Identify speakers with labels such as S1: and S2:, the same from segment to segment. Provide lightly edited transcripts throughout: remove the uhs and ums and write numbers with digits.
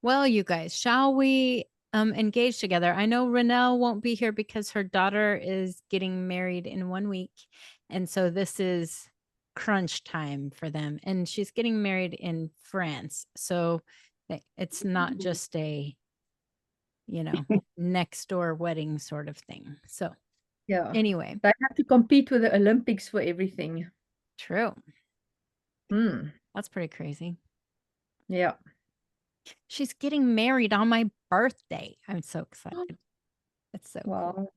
S1: Well, you guys, shall we engage together? I know Renelle won't be here because her daughter is getting married in 1 week. And so this is crunch time for them. And she's getting married in France. So it's not just a, you know, next door wedding sort of thing. So
S2: Yeah.
S1: anyway,
S2: They have to compete with the Olympics for everything.
S1: true.
S2: Hmm.
S1: That's pretty crazy.
S2: Yeah.
S1: She's getting married on my birthday. I'm so excited. It's so cool.
S2: Wow.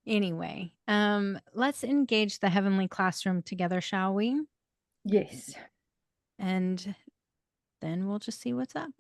S1: Anyway, let's engage the heavenly classroom together, shall we?
S2: Yes.
S1: And then we'll just see what's up.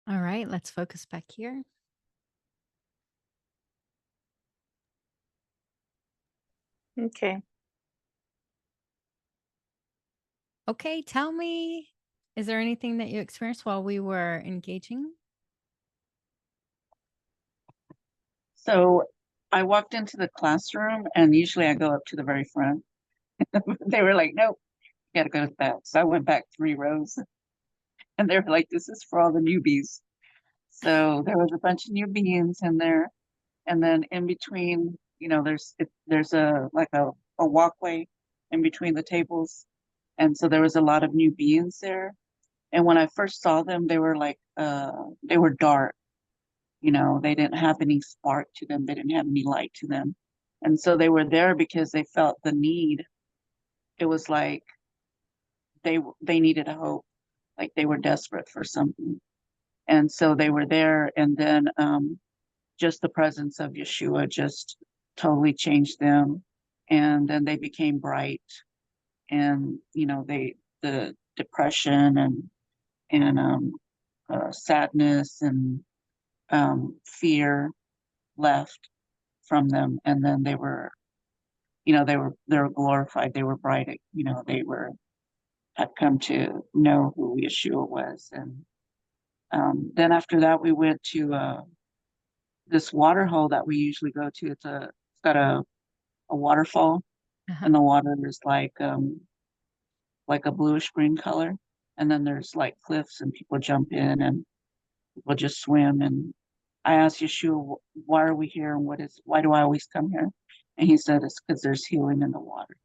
S1: All right, let's focus back here.
S3: Okay.
S1: Okay, tell me, is there anything that you experienced while we were engaging?
S3: So I walked into the classroom, and usually I go up to the very front. They were like, nope, you got to go to the back. So I went back 3 rows, and they were like, this is for all the newbies. So there was a bunch of new beings in there. And then in between, there's a like a walkway in between the tables. And so there was a lot of new beings there. And when I first saw them, they were like they were dark. They didn't have any spark to them. They didn't have any light to them. And so they were there because they felt the need. It was like they needed a hope, like they were desperate for something. And so they were there. And then just the presence of Yeshua just totally changed them. And then they became bright. And the depression and sadness and fear left from them. And then they were glorified. They were bright. They had come to know who Yeshua was. And then after that, we went to this water hole that we usually go to. It's got a waterfall,
S1: Uh-huh.
S3: and the water is like a bluish green color. And then there's like cliffs, and people jump in, and people just swim. And I asked Yeshua, why are we here, and why do I always come here? And he said it's because there's healing in the water.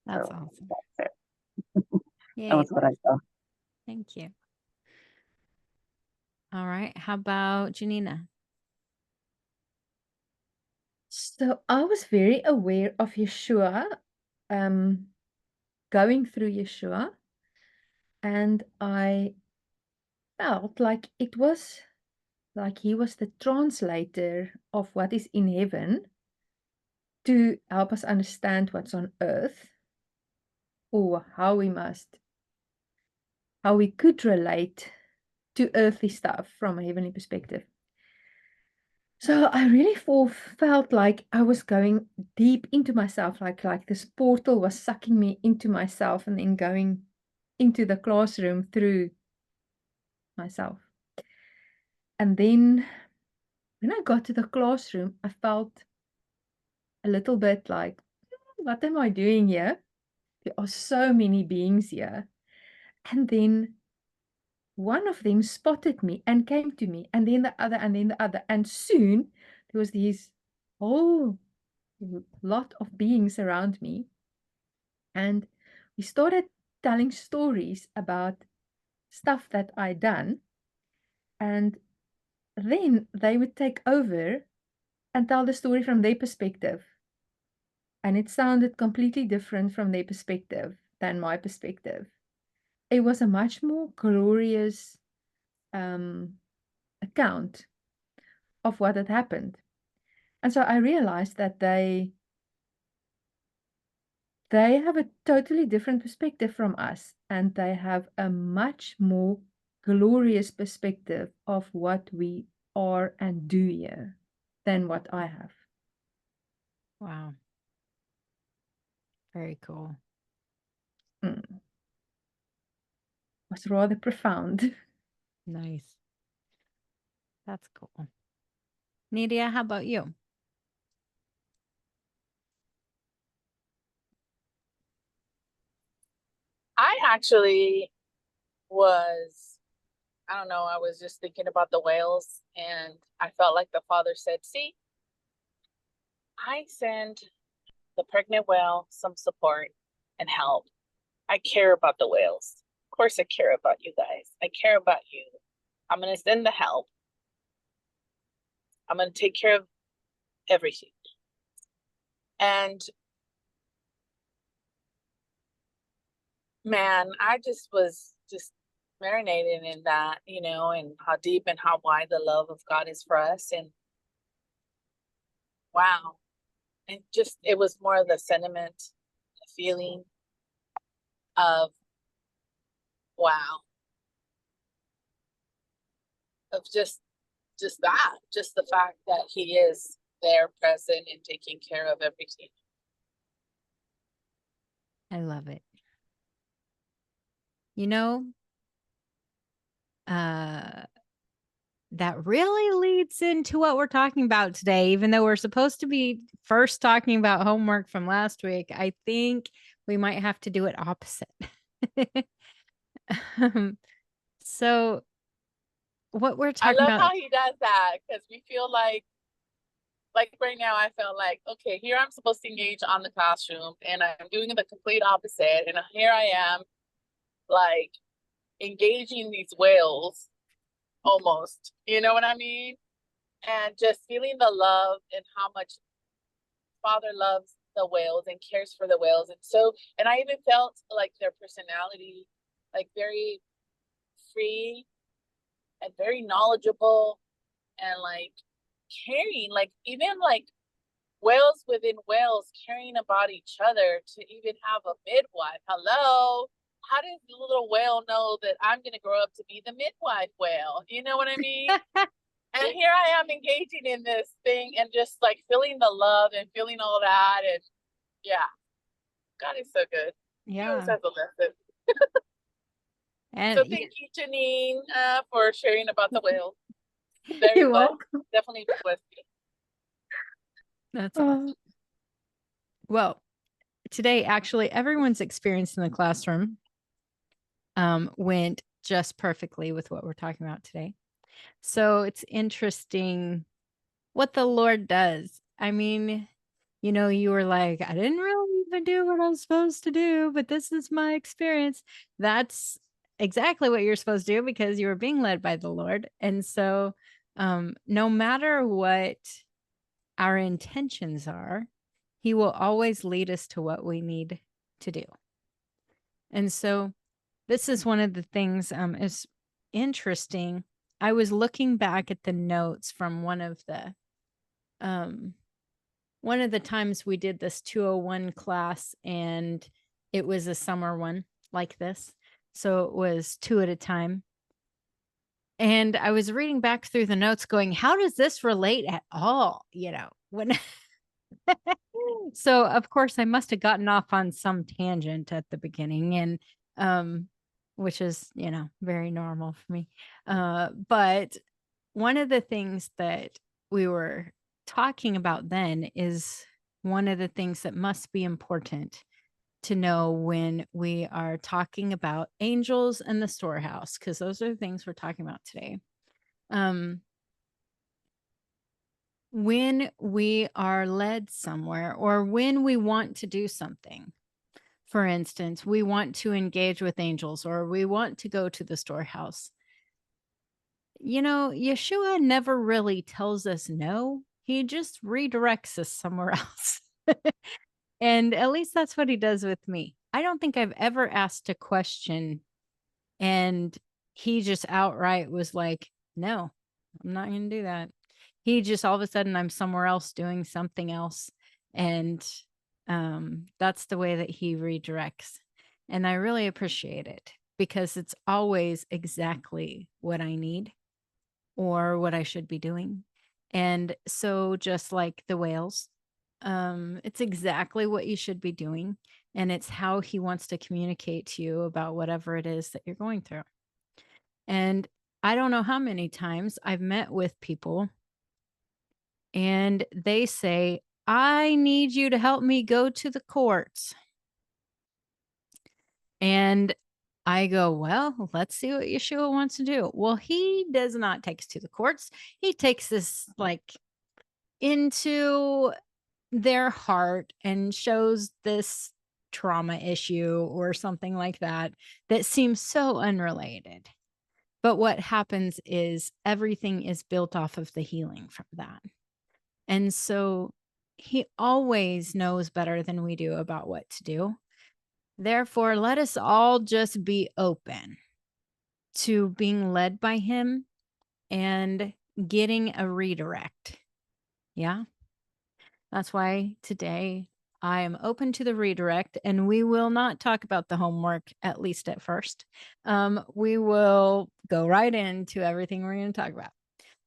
S1: That's
S3: So
S1: awesome.
S3: that's it. That
S1: Yay.
S3: was what I saw.
S1: Thank you. All right. How about Janina?
S2: So I was very aware of Yeshua, um, going through Yeshua, and I felt like it was like he was the translator of what is in heaven to help us understand what's on earth, or how we could relate to earthly stuff from a heavenly perspective. So I really felt like I was going deep into myself, like this portal was sucking me into myself and then going into the classroom through myself. And then when I got to the classroom, I felt a little bit like, what am I doing here? There are so many beings here. And then one of them spotted me and came to me, and then the other, and then the other. And soon there was these whole lot of beings around me. And we started telling stories about stuff that I'd done. And then they would take over and tell the story from their perspective. And it sounded completely different from their perspective than my perspective. It was a much more glorious account of what had happened. And so I realized that they have a totally different perspective from us, and they have a much more glorious perspective of what we are and do here than what I have.
S1: Wow. Very cool.
S2: Mm. Was rather profound.
S1: Nice. That's cool. Nidia, how about you?
S4: I actually was, I don't know, I was just thinking about the whales, and I felt like the father said, see, I send the pregnant whale some support and help. I care about the whales. Of course, I care about you guys. I care about you. I'm going to send the help. I'm going to take care of everything. And man, I just was just marinating in that, and how deep and how wide the love of God is for us. And wow. And just, it was more of the sentiment, the feeling of, wow, just the fact that he is there, present, and taking care of everything.
S1: I love it. You know, that really leads into what we're talking about today. Even though we're supposed to be first talking about homework from last week, I think we might have to do it opposite. So what we're
S4: I
S1: talking
S4: love
S1: about,
S4: how he does that, because we feel like right now I felt like, okay, here I'm supposed to engage on the classroom and I'm doing the complete opposite. And here I am like engaging these whales almost, you know what I mean? And just feeling the love and how much Father loves the whales and cares for the whales. And I even felt like their personality, like very free and very knowledgeable and like caring, like even like whales within whales caring about each other to even have a midwife. Hello. How does the little whale know that I'm going to grow up to be the midwife whale? You know what I mean? And here I am engaging in this thing and just like feeling the love and feeling all that. And yeah, God is so good. He always
S1: yeah.
S4: has a lesson.
S1: And
S4: So thank you, Janine, for sharing about the whale. Very
S2: You're
S4: blessed.
S2: welcome.
S4: Definitely blessed me.
S1: that's
S2: Oh.
S1: awesome. Well, today, actually, everyone's experience in the classroom went just perfectly with what we're talking about today. So it's interesting what the Lord does. I mean, you know, you were like, I didn't really even do what I was supposed to do, but this is my experience. That's exactly what you're supposed to do because you were being led by the Lord. And so, no matter what our intentions are, He will always lead us to what we need to do. And so, this is one of the things is interesting. I was looking back at the notes from one of the times we did this 201 class, and it was a summer one like this. So it was 2 at a time. And I was reading back through the notes going, how does this relate at all? You know, when so of course I must have gotten off on some tangent at the beginning, and which is, you know, very normal for me. But one of the things that we were talking about then is one of the things that must be important to know when we are talking about angels and the storehouse, because those are the things we're talking about today. When we are led somewhere or when we want to do something, for instance, we want to engage with angels or we want to go to the storehouse. You know, Yeshua never really tells us no. He just redirects us somewhere else. And at least that's what he does with me. I don't think I've ever asked a question and he just outright was like, no, I'm not going to do that. He just all of a sudden I'm somewhere else doing something else. And that's the way that he redirects. And I really appreciate it because it's always exactly what I need or what I should be doing. And so just like the whales, it's exactly what you should be doing. And it's how he wants to communicate to you about whatever it is that you're going through. And I don't know how many times I've met with people and they say, I need you to help me go to the courts. And I go, well, let's see what Yeshua wants to do. Well, he does not take us to the courts. He takes us like into their heart and shows this trauma issue or something like that that seems so unrelated. But what happens is everything is built off of the healing from that. And so he always knows better than we do about what to do. Therefore, let us all just be open to being led by him and getting a redirect. Yeah. That's why today I am open to the redirect, and we will not talk about the homework, at least at first. We will go right into everything we're going to talk about.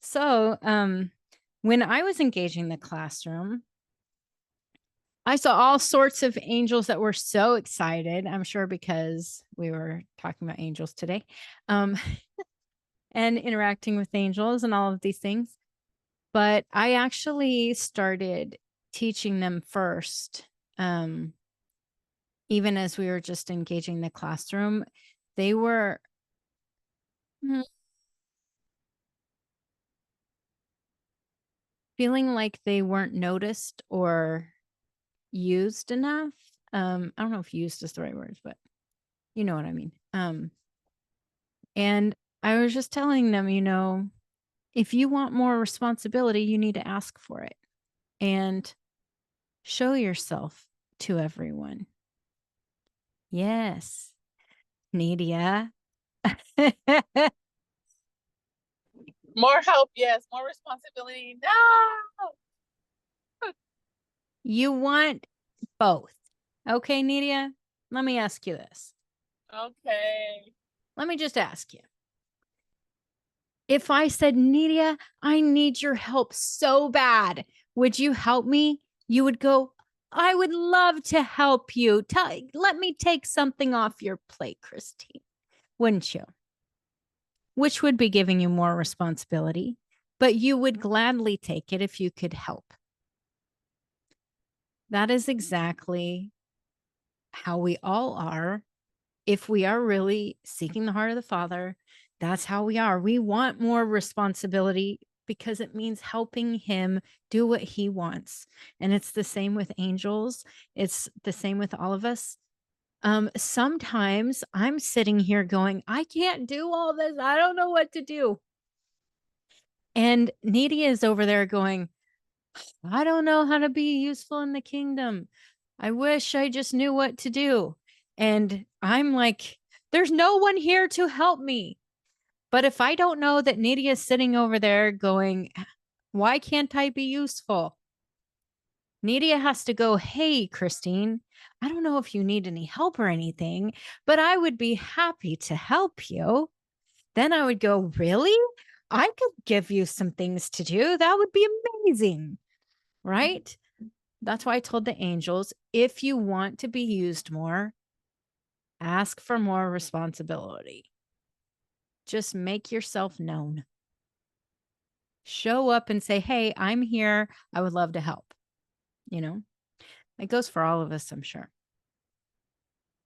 S1: So, when I was engaging the classroom, I saw all sorts of angels that were so excited. I'm sure because we were talking about angels today, and interacting with angels and all of these things. But I actually started teaching them first. Even as we were just engaging the classroom, they were feeling like they weren't noticed or used enough. I don't know if used is the right word, but you know what I mean. And I was just telling them, if you want more responsibility, you need to ask for it and show yourself to everyone. Yes, Nidia.
S4: More help, yes. More responsibility, no.
S1: You want both. Okay, Nidia, let me ask you this.
S4: Okay.
S1: Let me just ask you. If I said, Nidia, I need your help so bad, would you help me? You would go, I would love to help you. Let me take something off your plate, Christine. Wouldn't you? Which would be giving you more responsibility, but you would gladly take it if you could help. That is exactly how we all are. If we are really seeking the heart of the Father, that's how we are. We want more responsibility because it means helping him do what he wants. And it's the same with angels. It's the same with all of us. Sometimes I'm sitting here going, I can't do all this. I don't know what to do. And Nidia is over there going, I don't know how to be useful in the kingdom. I wish I just knew what to do. And I'm like, there's no one here to help me. But if I don't know that Nidia is sitting over there going, why can't I be useful? Nidia has to go, hey, Christine, I don't know if you need any help or anything, but I would be happy to help you. Then I would go, really? I could give you some things to do. That would be amazing. Right? That's why I told the angels, if you want to be used more, ask for more responsibility. Just make yourself known. Show up and say, hey, I'm here. I would love to help. It goes for all of us, I'm sure.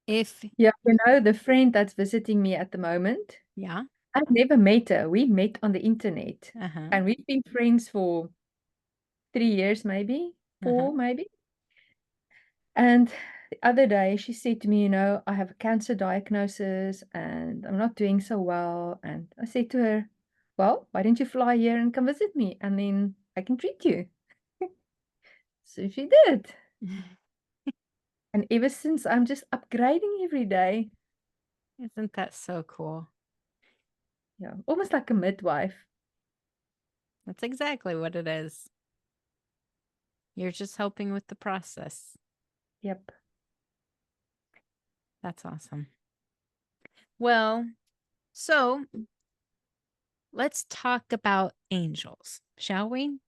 S2: Yeah, the friend that's visiting me at the moment,
S1: Yeah.
S2: I've never met her. We met on the internet.
S1: Uh-huh.
S2: And we've been friends for 3 years, maybe 4, maybe. And the other day she said to me, I have a cancer diagnosis and I'm not doing so well. And I said to her, well, why don't you fly here and come visit me? And then I can treat you. So she did. And ever since, I'm just upgrading every day.
S1: Isn't that so cool?
S2: Yeah, almost like a midwife.
S1: That's exactly what it is. You're just helping with the process.
S2: Yep.
S1: That's awesome. Well, so let's talk about angels, shall we?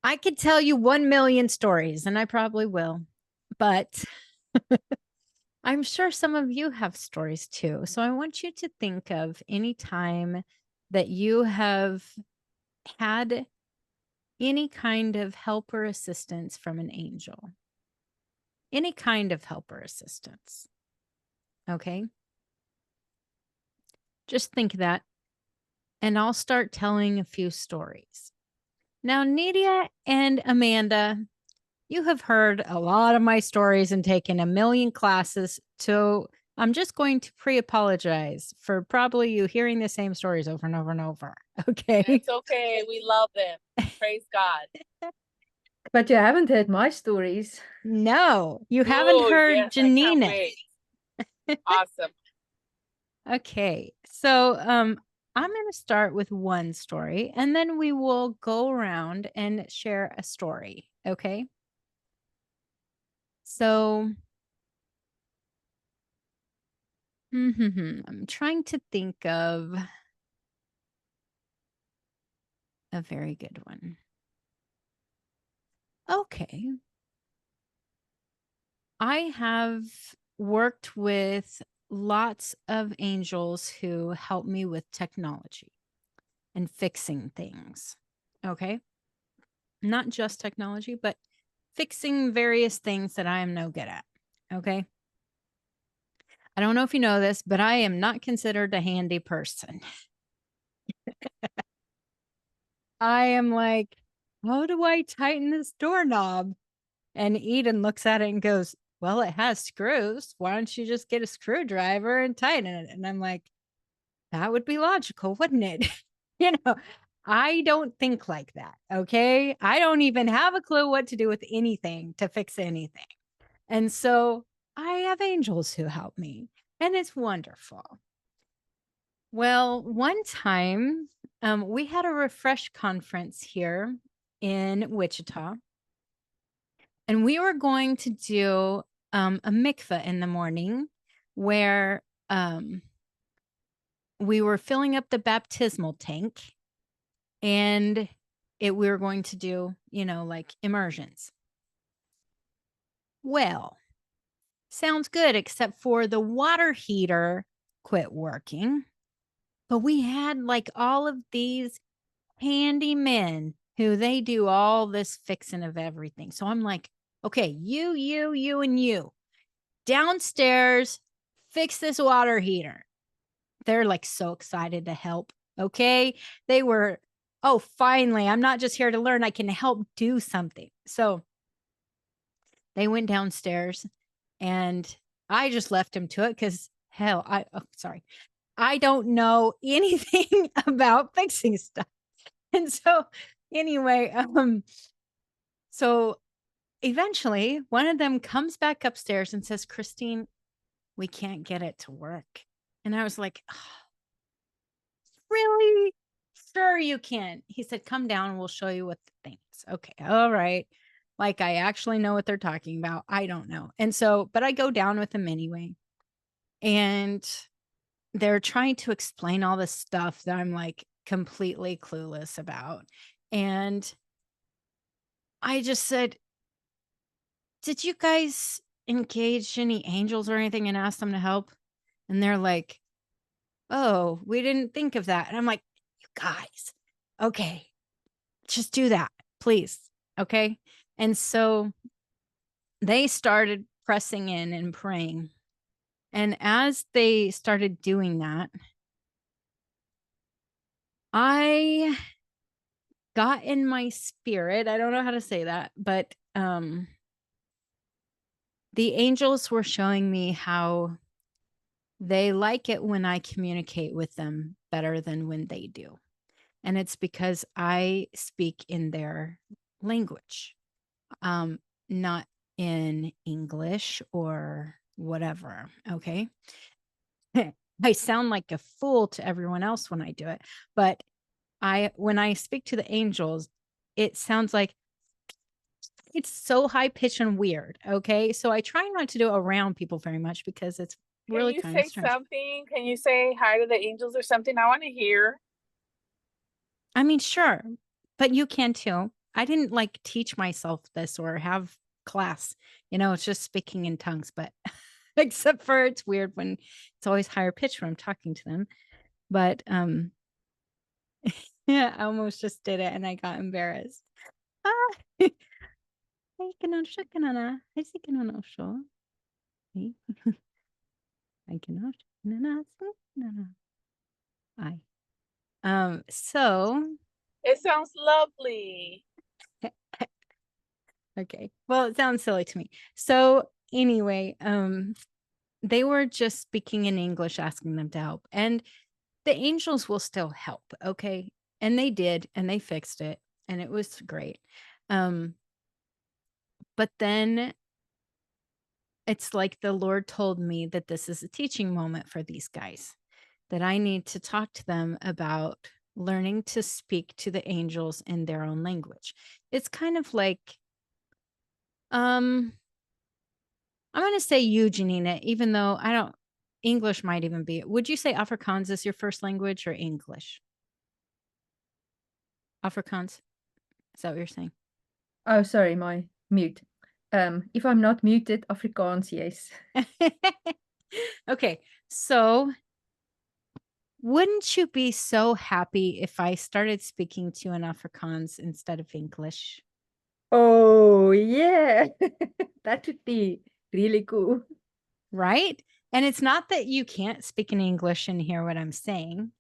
S1: I could tell you 1 million stories, and I probably will, but I'm sure some of you have stories too. So I want you to think of any time that you have had any kind of help or assistance from an angel. Any kind of help or assistance. Okay? Just think that, and I'll start telling a few stories. Now, Nidia and Amanda, you have heard a lot of my stories and taken a million classes, so I'm just going to pre-apologize for probably you hearing the same stories over and over and over. Okay.
S4: It's okay. We love them. Praise God.
S2: But you haven't heard my stories.
S1: No, you haven't heard
S4: yes,
S1: Janina's.
S4: Awesome.
S1: Okay. So I'm going to start with one story and then we will go around and share a story. Okay. So, I'm trying to think of a very good one. Okay. I have worked with lots of angels who help me with technology and fixing things. Okay. Not just technology, but fixing various things that I am no good at. Okay. I don't know if you know this, but I am not considered a handy person. I am like, how do I tighten this doorknob? And Eden looks at it and goes, well, it has screws. Why don't you just get a screwdriver and tighten it? And I'm like, that would be logical, wouldn't it? You know, I don't think like that. Okay. I don't even have a clue what to do with anything to fix anything. And so I have angels who help me, and it's wonderful. Well, one time we had a refresh conference here in Wichita, and we were going to do a mikveh in the morning where we were filling up the baptismal tank, and we were going to do, like immersions. Well, sounds good, except for the water heater quit working. But we had like all of these handy men who they do all this fixing of everything. So I'm like, okay, you, and you downstairs, fix this water heater. They're like so excited to help. Okay. They were, oh, finally, I'm not just here to learn. I can help do something. So they went downstairs and I just left them to it because hell, I don't know anything about fixing stuff. And so anyway, so eventually one of them comes back upstairs and says, Christine, we can't get it to work. And I was like, oh, really? Sure you can. He said, come down and we'll show you what the thing is. Okay. All right. Like I actually know what they're talking about. I don't know. And so, but I go down with them anyway. And they're trying to explain all this stuff that I'm like completely clueless about. And I just said, did you guys engage any angels or anything and ask them to help? And they're like, oh, we didn't think of that. And I'm like, you guys, okay, just do that, please. Okay. And so they started pressing in and praying. And as they started doing that, I got in my spirit. I don't know how to say that, but the angels were showing me how they like it when I communicate with them better than when they do. And it's because I speak in their language, not in English or whatever. Okay. I sound like a fool to everyone else when I do it, but when I speak to the angels, it sounds like it's so high pitched and weird. Okay. So I try not to do it around people very much because it's
S4: Can
S1: really
S4: you
S1: kind of
S4: say
S1: strange.
S4: something? Can you say hi to the angels or something? I want to hear.
S1: I mean, sure, but you can too. I didn't like teach myself this or have class, it's just speaking in tongues, but except for it's weird when it's always higher pitched when I'm talking to them. But yeah, I almost just did it and I got embarrassed. Ah. Ay, que no siya ka na na. Ay, si ka na na siya. Ay. Ay, ka na siya na na. Si na na. Ay. So
S4: It sounds lovely.
S1: okay. Well, it sounds silly to me. So anyway, they were just speaking in English, asking them to help. And the angels will still help. Okay. And they did, and they fixed it, and it was great. But then it's like the Lord told me that this is a teaching moment for these guys. that I need to talk to them about learning to speak to the angels in their own language. It's kind of like, I'm going to say you, Janina, even though I don't, English might even be. Would you say Afrikaans is your first language or English? Afrikaans? Is that what you're saying?
S2: Oh, sorry, my mute. If I'm not muted, Afrikaans, yes.
S1: Okay, so wouldn't you be so happy if I started speaking to you in Afrikaans instead of English?
S2: Oh, yeah. That would be really cool.
S1: Right? And it's not that you can't speak in English and hear what I'm saying,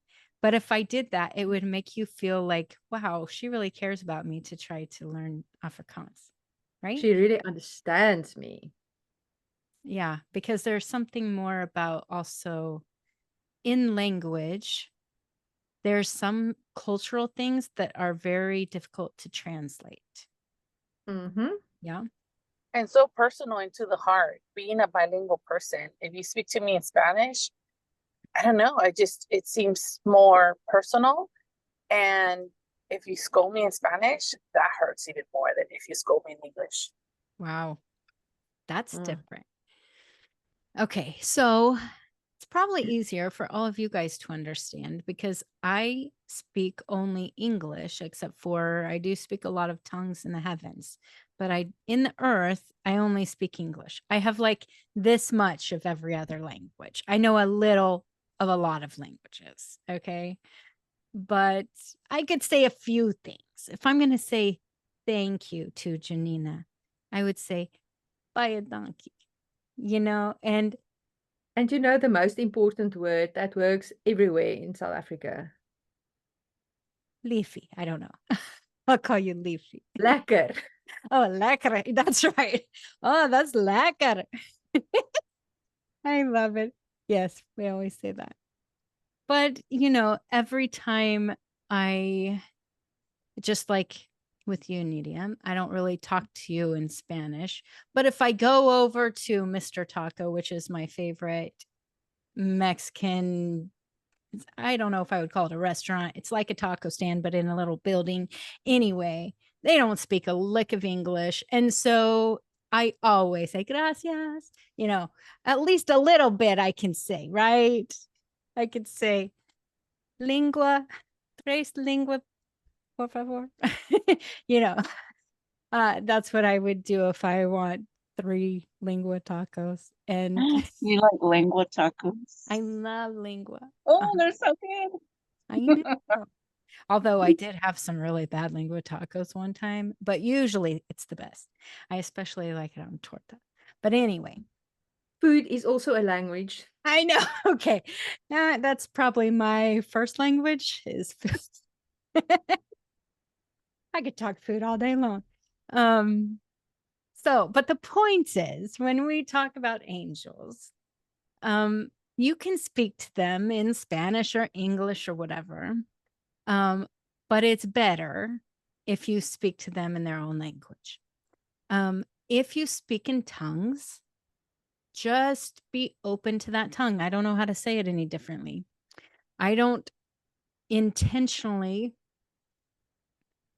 S1: but if I did that, it would make you feel like, wow, she really cares about me to try to learn Afrikaans, right?
S2: She really understands me.
S1: Yeah, because there's something more about also in language, there's some cultural things that are very difficult to translate.
S2: Mm-hmm.
S1: Yeah.
S4: And so personal and to the heart, being a bilingual person. If you speak to me in Spanish, I don't know, it seems more personal. And if you scold me in Spanish, that hurts even more than if you scold me in English.
S1: Wow. That's
S2: Mm.
S1: different. Okay. So it's probably easier for all of you guys to understand because I speak only English, except for I do speak a lot of tongues in the heavens. But in the earth, I only speak English. I have like this much of every other language. I know a little of a lot of languages. Okay. But I could say a few things. If I'm going to say thank you to Janina, I would say, buy a donkey, and
S2: And you know the most important word that works everywhere in South Africa?
S1: Leafy. I don't know. I'll call you Leafy.
S2: Lekker.
S1: Oh, lekker. That's right. Oh, that's lekker. I love it. Yes, we always say that. But, every time I, just like with you, Nidia, I don't really talk to you in Spanish. But if I go over to Mr. Taco, which is my favorite Mexican, I don't know if I would call it a restaurant. It's like a taco stand, but in a little building. Anyway, they don't speak a lick of English. And so I always say gracias, at least a little bit I can say, right? I could say lingua, tres lingua, por favor. That's what I would do if I want 3 lingua tacos. And
S3: You like lengua tacos?
S1: I love lingua.
S3: Oh, they're so good.
S1: I know. Although I did have some really bad lingua tacos one time, but usually it's the best. I especially like it on torta. But anyway,
S2: Food is also a language.
S1: I know. Okay. That's probably my first language is food. I could talk food all day long. But the point is, when we talk about angels, you can speak to them in Spanish or English or whatever. But it's better if you speak to them in their own language. If you speak in tongues, just be open to that tongue. I don't know how to say it any differently. I don't intentionally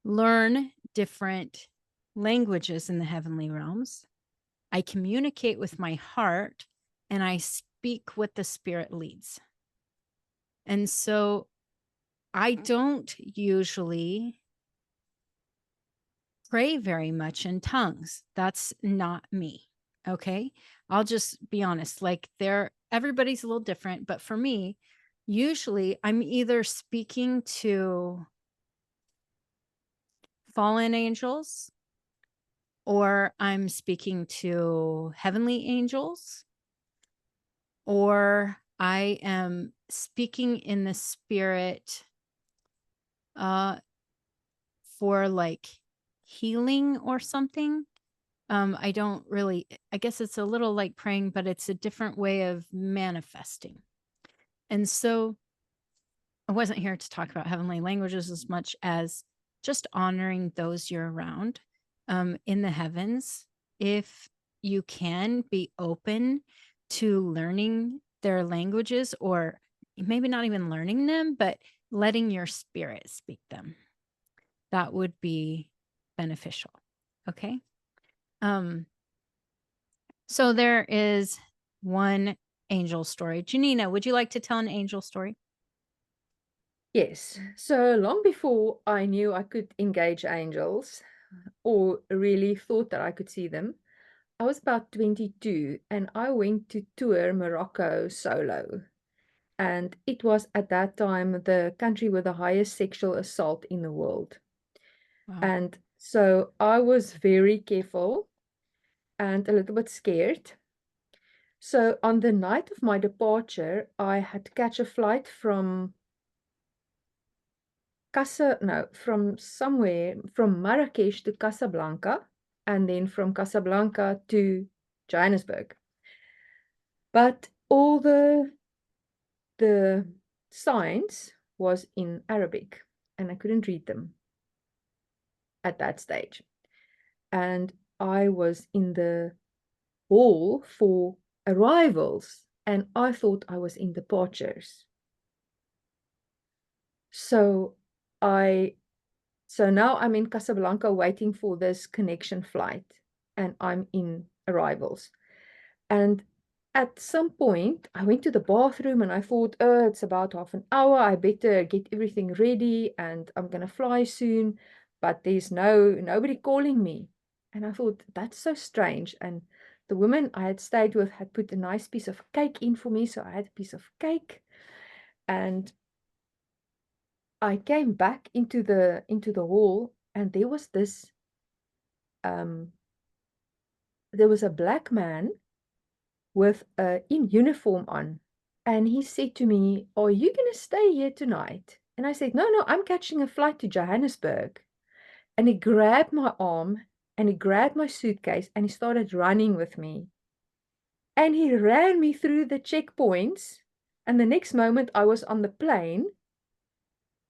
S1: learn different languages in the heavenly realms. I communicate with my heart and I speak what the Spirit leads. And so I don't usually pray very much in tongues. That's not me. Okay. I'll just be honest. Like everybody's a little different, but for me, usually I'm either speaking to fallen angels or I'm speaking to heavenly angels, or I am speaking in the spirit for like healing or something. I don't really, I guess it's a little like praying, but it's a different way of manifesting. And so I wasn't here to talk about heavenly languages as much as just honoring those you're around in the heavens. If you can be open to learning their languages or maybe not even learning them, but letting your spirit speak them. That would be beneficial. Okay. So there is one angel story. Janina, would you like to tell an angel story?
S2: Yes. So long before I knew I could engage angels or really thought that I could see them, I was about 22 and I went to tour Morocco solo. And it was at that time the country with the highest sexual assault in the world.
S1: Wow.
S2: And so I was very careful and a little bit scared. So on the night of my departure, I had to catch a flight from from Marrakesh to Casablanca, and then from Casablanca to Johannesburg. But all the signs was in Arabic, and I couldn't read them at that stage. And I was in the hall for arrivals, and I thought I was in departures. So now I'm in Casablanca waiting for this connection flight, and I'm in arrivals. And at some point, I went to the bathroom and I thought, oh, it's about half an hour. I better get everything ready and I'm going to fly soon. But there's nobody calling me. And I thought, that's so strange. And the woman I had stayed with had put a nice piece of cake in for me. So I had a piece of cake. And I came back into the hall, and there was a black man with in uniform on, and he said to me, "Are you going to stay here tonight?" And I said, "No, I'm catching a flight to Johannesburg." And he grabbed my arm and he grabbed my suitcase and he started running with me. And he ran me through the checkpoints, and the next moment I was on the plane.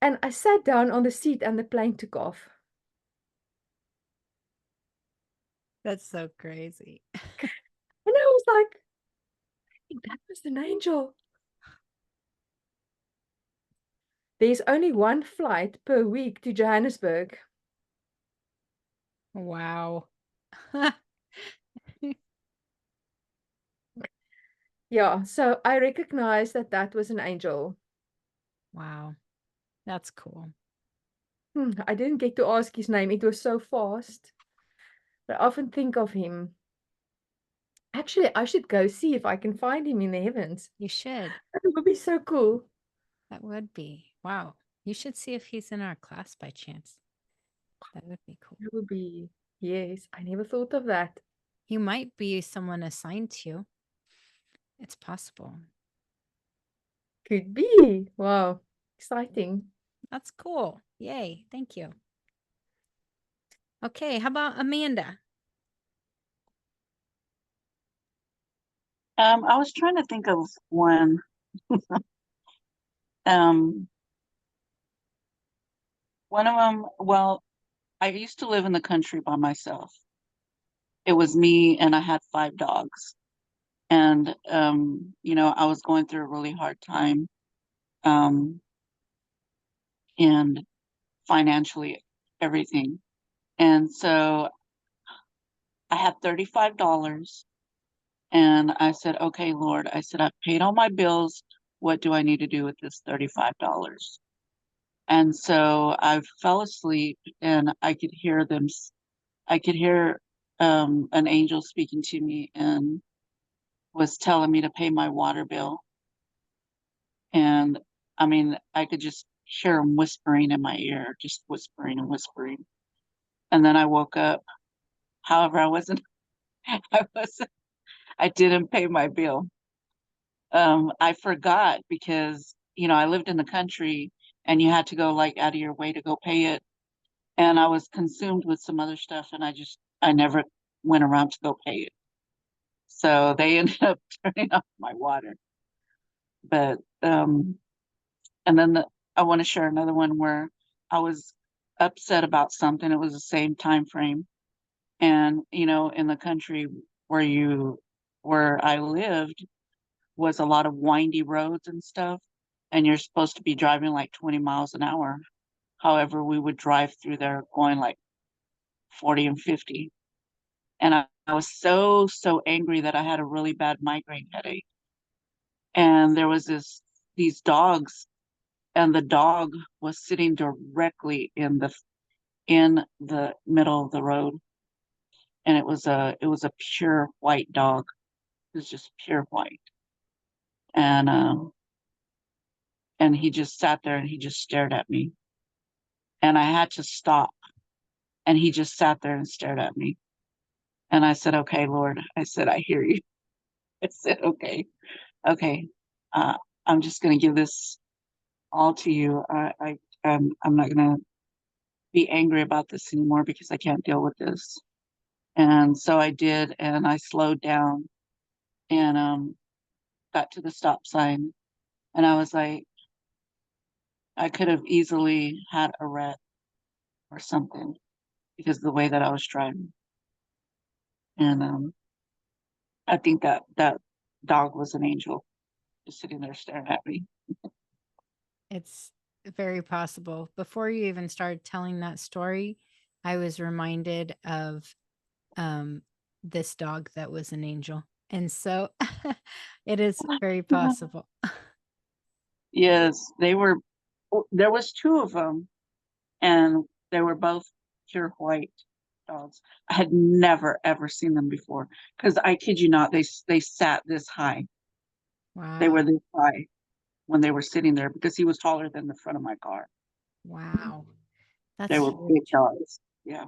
S2: And I sat down on the seat and the plane took off.
S1: That's so crazy.
S2: And I was like, I think that was an angel. There's only one flight per week to Johannesburg.
S1: Wow.
S2: Yeah, so I recognized that that was an angel.
S1: Wow. That's cool.
S2: I didn't get to ask his name. It was so fast. But I often think of him. Actually, I should go see if I can find him in the heavens.
S1: You should.
S2: That would be so cool.
S1: That would be. Wow. You should see if he's in our class by chance. That would be cool.
S2: That would be, yes, I never thought of that.
S1: He might be someone assigned to you. It's possible.
S2: Could be. Wow, exciting.
S1: That's cool. Yay. Thank you. Okay. How about Amanda?
S3: I was trying to think of one. One of them, well, I used to live in the country by myself. It was me and I had 5 dogs. And I was going through a really hard time. And financially, everything. And so I had $35. And I said, okay, Lord, I said, I've paid all my bills. What do I need to do with this $35? And so I fell asleep and I could hear an angel speaking to me and was telling me to pay my water bill. And I mean, I could just hear him whispering in my ear, just whispering and whispering. And then I woke up. However, I didn't pay my bill. I forgot because, I lived in the country and you had to go like out of your way to go pay it. And I was consumed with some other stuff and I never went around to go pay it. So they ended up turning off my water. But, and then I want to share another one where I was upset about something. It was the same time frame. And, in the country where I lived was a lot of windy roads and stuff. and you're supposed to be driving like 20 miles an hour. However, we would drive through there going like 40 and 50. And I was so angry that I had a really bad migraine headache. And there was these dogs, and the dog was sitting directly in the middle of the road. And it was a pure white dog. It was just pure white. And he just sat there and he just stared at me. And I had to stop. And he just sat there and stared at me. And I said, okay, Lord. I said, I hear you. I said, okay. Uh, I'm just going to give this all to you. I'm not going to be angry about this anymore because I can't deal with this. And so I did, and I slowed down and got to the stop sign. And I was like, I could have easily had a wreck or something because of the way that I was driving. And I think that dog was an angel, just sitting there staring at me.
S1: It's very possible. Before you even started telling that story, I was reminded of this dog that was an angel. And so it is very possible.
S3: Yes, there was two of them, and they were both pure white dogs. I had never ever seen them before because I kid you not, they sat this high. They were
S1: Wow.
S3: this high when they were sitting there because he was taller than the front of my car.
S1: Wow. That's
S3: They were big
S1: huge.
S3: dogs. Yeah.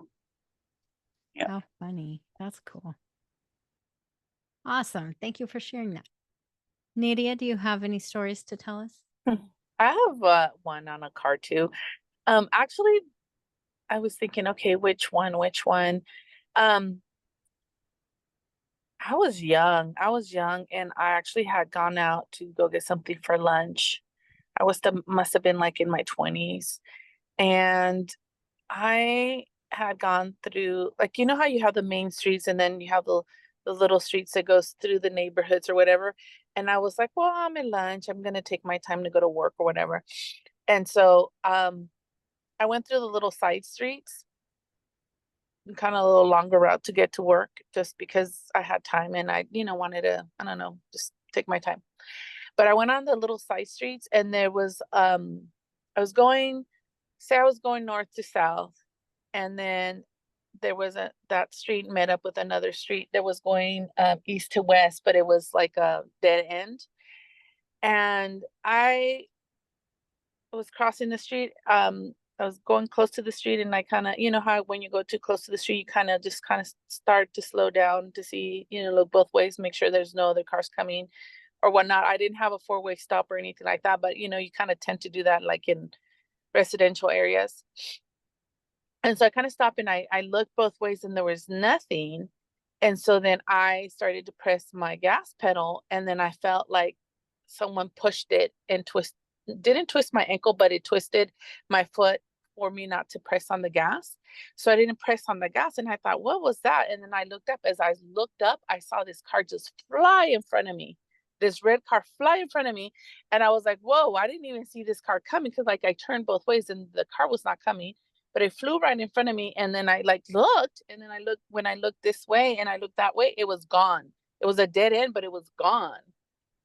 S1: How funny. That's cool. Awesome. Thank you for sharing that. Nadia, do you have any stories to tell us?
S4: I have one on a car too. Actually, I was thinking, okay, which one? Um, I was young. And I actually had gone out to go get something for lunch. Must have been like in my 20s. And I had gone through, like, you know how you have the main streets and then you have the little streets that goes through the neighborhoods or whatever. And I was like, well, I'm at lunch. I'm gonna take my time to go to work or whatever. And so I went through the little side streets, kind of a little longer route to get to work just because I had time and I, wanted to, I don't know, just take my time. But I went on the little side streets and there was I was going north to south, and then there was that street met up with another street that was going east to west, but it was like a dead end. And I was crossing the street. I was going close to the street, and I kind of, how when you go too close to the street, you kind of start to slow down to see, look both ways, make sure there's no other cars coming or whatnot. I didn't have a four-way stop or anything like that, but you kind of tend to do that like in residential areas. And so I kind of stopped and I looked both ways and there was nothing. And so then I started to press my gas pedal, and then I felt like someone pushed it and didn't twist my ankle, but it twisted my foot for me not to press on the gas. So I didn't press on the gas, and I thought, what was that? And then I looked up. As I looked up, I saw this car just fly in front of me. This red car fly in front of me. And I was like, whoa, I didn't even see this car coming, because like I turned both ways and the car was not coming, but it flew right in front of me. And then I like looked, and then when I looked this way and I looked that way, it was gone. It was a dead end, but it was gone.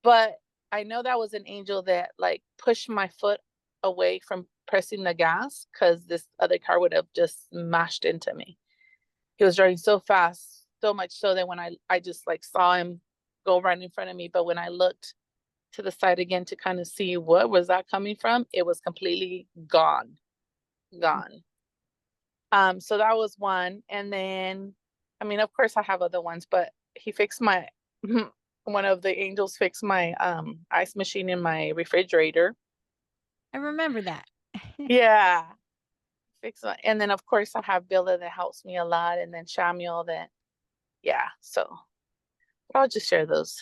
S4: But I know that was an angel that like pushed my foot away from pressing the gas, because this other car would have just smashed into me. He was driving so fast, so much so that when I just like saw him go right in front of me. But when I looked to the side again to kind of see what was that coming from, it was completely gone. So that was one. And then, I mean, of course I have other ones, but he fixed my one of the angels fixed my ice machine in my refrigerator.
S1: I remember that.
S4: Yeah. And then of course I have Billa that helps me a lot, and then Shamuel that, yeah. So I'll just share those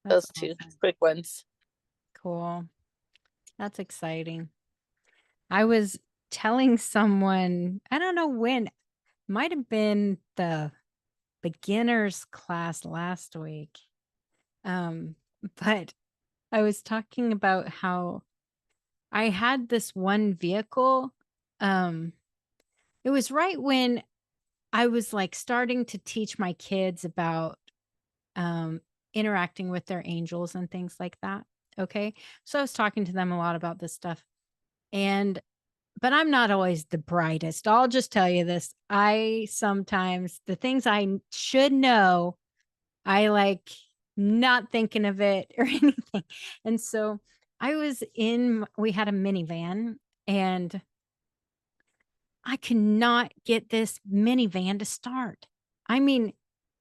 S1: That's
S4: two
S1: awesome.
S4: quick ones.
S1: Cool. That's exciting. I was telling someone, I don't know when, might have been the beginners class last week. But I was talking about how I had this one vehicle. It was right when I was like starting to teach my kids about um, interacting with their angels and things like that. Okay. So I was talking to them a lot about this stuff. And, but I'm not always the brightest. I'll just tell you this. I sometimes, the things I should know, I like not thinking of it or anything. And so we had a minivan and I could not get this minivan to start. I mean,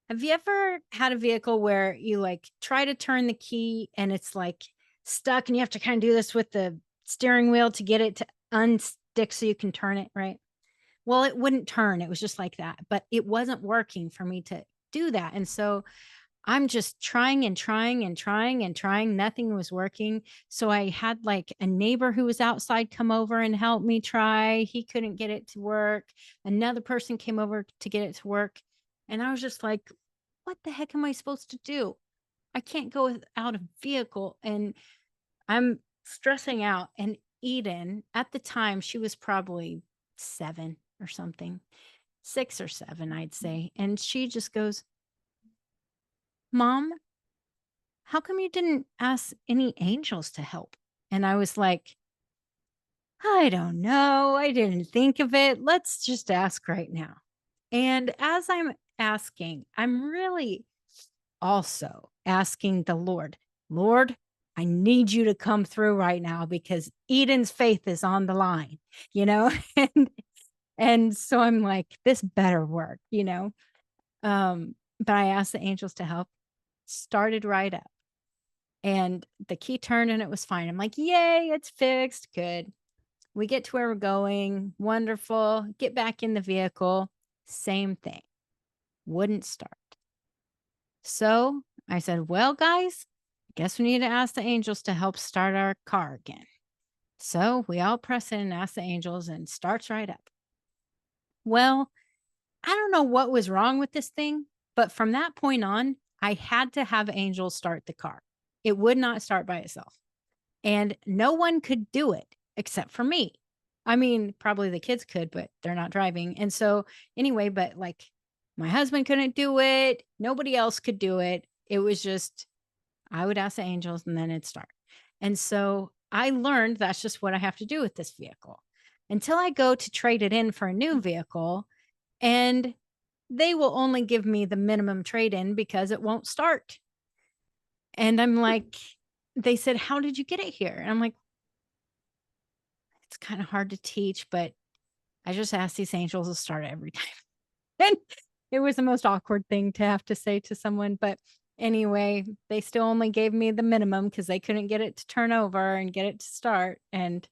S1: have you ever had a vehicle where you like try to turn the key and it's like stuck and you have to kind of do this with the steering wheel to get it to unstick so you can turn it, right? Well, it wouldn't turn. It was just like that, but it wasn't working for me to do that. And so I'm just trying and trying and trying and trying. Nothing was working. So I had like a neighbor who was outside come over and help me try. He couldn't get it to work. Another person came over to get it to work. And I was just like, what the heck am I supposed to do? I can't go without a vehicle. And I'm stressing out. And Eden, at the time, she was probably 7 or something, 6 or 7, I'd say. And she just goes, Mom, how come you didn't ask any angels to help? And I was like, I don't know. I didn't think of it. Let's just ask right now. And as I'm asking, I'm really also asking the Lord, Lord, I need you to come through right now because Eden's faith is on the line, you know? And so I'm like, this better work, you know? But I asked the angels to help, started right up. And the key turned and it was fine. I'm like, yay, it's fixed. Good. We get to where we're going. Wonderful. Get back in the vehicle. Same thing. Wouldn't start. So I said, well, guys, I guess we need to ask the angels to help start our car again. So we all press in and ask the angels and starts right up. Well, I don't know what was wrong with this thing, but from that point on, I had to have angels start the car. It would not start by itself. And no one could do it except for me. I mean, probably the kids could, but they're not driving. And so, anyway, but like my husband couldn't do it. Nobody else could do it. It was just, I would ask the angels and then it'd start. And so I learned that's just what I have to do with this vehicle until I go to trade it in for a new vehicle. And they will only give me the minimum trade in because it won't start. And I'm like, they said, how did you get it here? And I'm like, it's kind of hard to teach, but I just asked these angels to start it every time. And it was the most awkward thing to have to say to someone. But anyway, they still only gave me the minimum because they couldn't get it to turn over and get it to start. And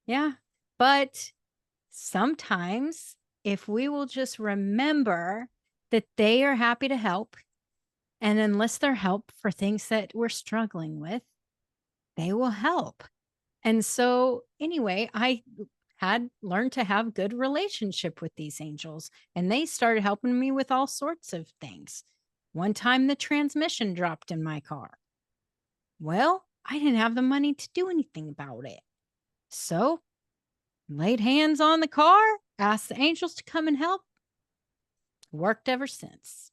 S1: yeah, but sometimes if we will just remember that they are happy to help and enlist their help for things that we're struggling with, they will help. And so anyway, I had learned to have good relationship with these angels and they started helping me with all sorts of things. One time the transmission dropped in my car. Well, I didn't have the money to do anything about it. So laid hands on the car, asked the angels to come and help. Worked ever since.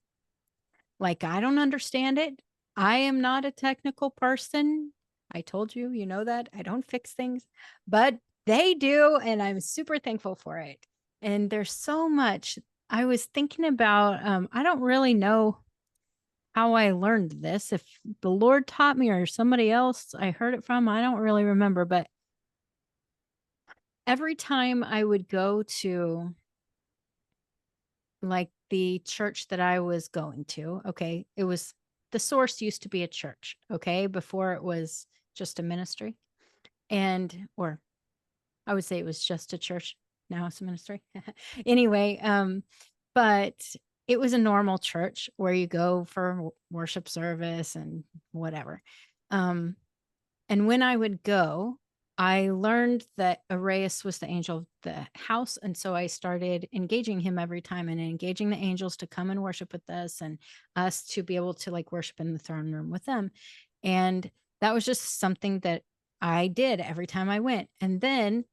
S1: Like, I don't understand it. I am not a technical person. I told you, you know that. I don't fix things, but they do. And I'm super thankful for it. And there's so much. I was thinking about, I don't really know how I learned this. If the Lord taught me or somebody else I heard it from, I don't really remember. But every time I would go to like the church that I was going to, okay, it was the source used to be a church, okay, before it was just a ministry. And, or I would say it was just a church. Now it's a ministry. Anyway, but it was a normal church where you go for worship service and whatever. And when I would go, I learned that Arius was the angel of the house. And so I started engaging him every time and engaging the angels to come and worship with us and us to be able to like worship in the throne room with them. And that was just something that I did every time I went. And then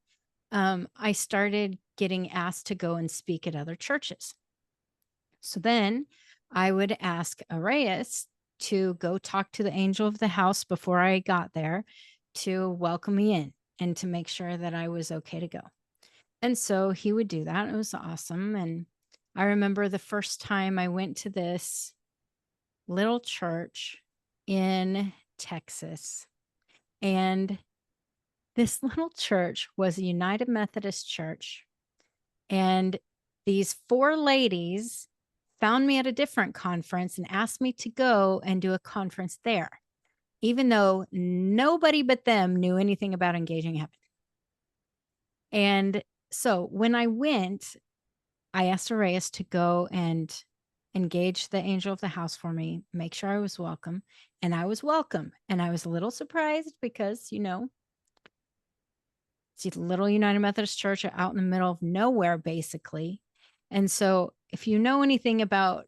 S1: I started getting asked to go and speak at other churches. So then I would ask Arias to go talk to the angel of the house before I got there to welcome me in and to make sure that I was okay to go. And so he would do that. It was awesome. And I remember the first time I went to this little church in Texas. And this little church was a United Methodist church. And these 4 ladies found me at a different conference and asked me to go and do a conference there, even though nobody but them knew anything about engaging heaven. And so when I went, I asked Arias to go and engage the angel of the house for me, make sure I was welcome. And I was welcome. And I was a little surprised because, it's a little United Methodist church out in the middle of nowhere, basically. And so if you know anything about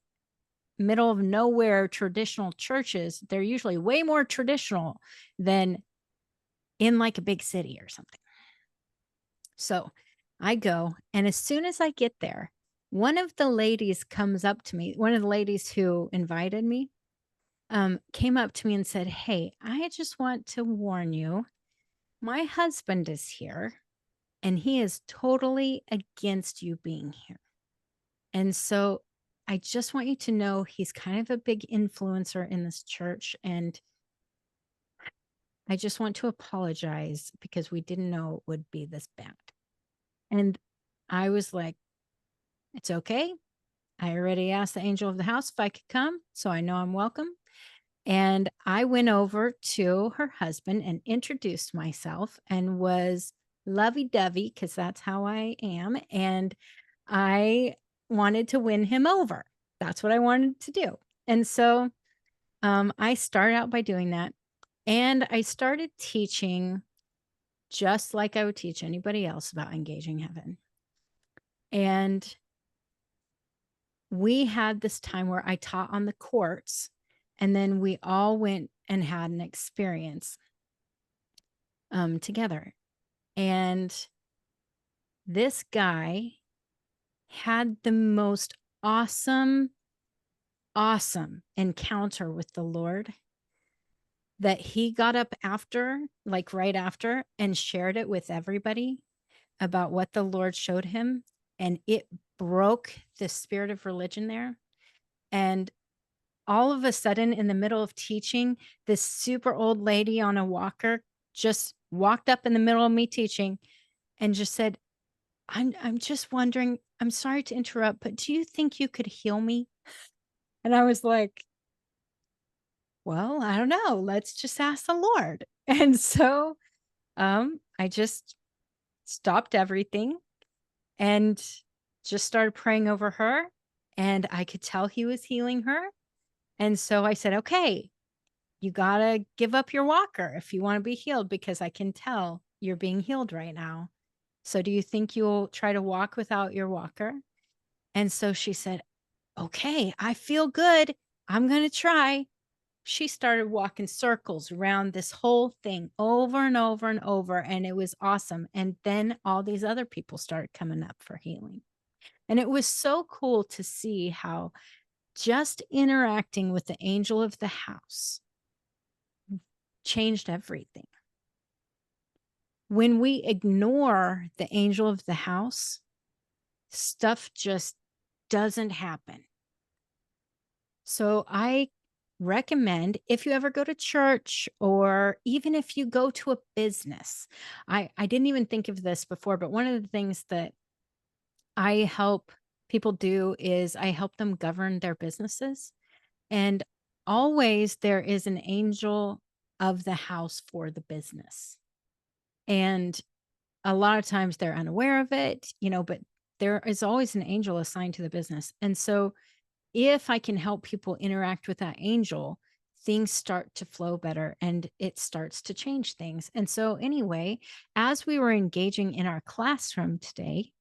S1: middle of nowhere traditional churches, they're usually way more traditional than in like a big city or something. So I go, and as soon as I get there, one of the ladies comes up to me, one of the ladies who invited me, came up to me and said, "Hey, I just want to warn you, my husband is here and he is totally against you being here. And so I just want you to know he's kind of a big influencer in this church. And I just want to apologize because we didn't know it would be this bad." And I was like, "It's okay. I already asked the angel of the house if I could come, so I know I'm welcome." And I went over to her husband and introduced myself and was lovey-dovey because that's how I am. And I wanted to win him over. That's what I wanted to do. And so I started out by doing that. And I started teaching just like I would teach anybody else about engaging heaven. And we had this time where I taught on the courts, and then we all went and had an experience together. And this guy had the most awesome encounter with the Lord that he got up after, like right after, and shared it with everybody about what the Lord showed him. And it broke the spirit of religion there. And all of a sudden, in the middle of teaching, this super old lady on a walker just walked up in the middle of me teaching and just said, I'm just wondering, I'm sorry to interrupt, but do you think you could heal me?" And I was like, "Well, I don't know. Let's just ask the Lord." And so I just stopped everything and just started praying over her. And I could tell he was healing her. And so I said, "Okay, you got to give up your walker if you want to be healed, because I can tell you're being healed right now. So do you think you'll try to walk without your walker?" And so she said, "Okay, I feel good. I'm going to try." She started walking circles around this whole thing over and over and over. And it was awesome. And then all these other people started coming up for healing. And it was so cool to see how just interacting with the angel of the house changed everything. When we ignore the angel of the house, stuff just doesn't happen. So I recommend, if you ever go to church or even if you go to a business, I didn't even think of this before, but one of the things that I help people do is I help them govern their businesses. And always there is an angel of the house for the business. And a lot of times they're unaware of it, but there is always an angel assigned to the business. And so if I can help people interact with that angel, things start to flow better and it starts to change things. And so anyway, as we were engaging in our classroom today,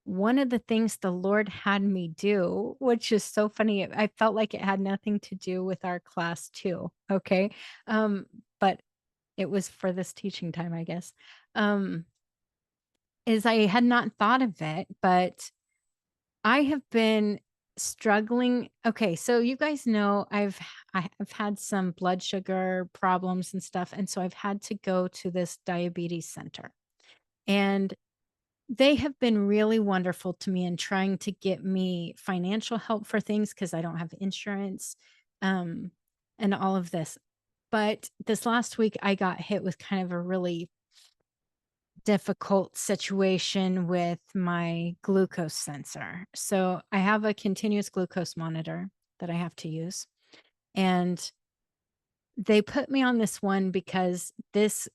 S1: one of the things the Lord had me do, which is so funny, I felt like it had nothing to do with our class too. Okay. But it was for this teaching time, I guess, is I had not thought of it, but I have been struggling. Okay, so you guys know I've had some blood sugar problems and stuff, and so I've had to go to this diabetes center. And they have been really wonderful to me in trying to get me financial help for things because I don't have insurance, um, and all of this. But this last week, I got hit with kind of a really difficult situation with my glucose sensor. So I have a continuous glucose monitor that I have to use. And they put me on this one because this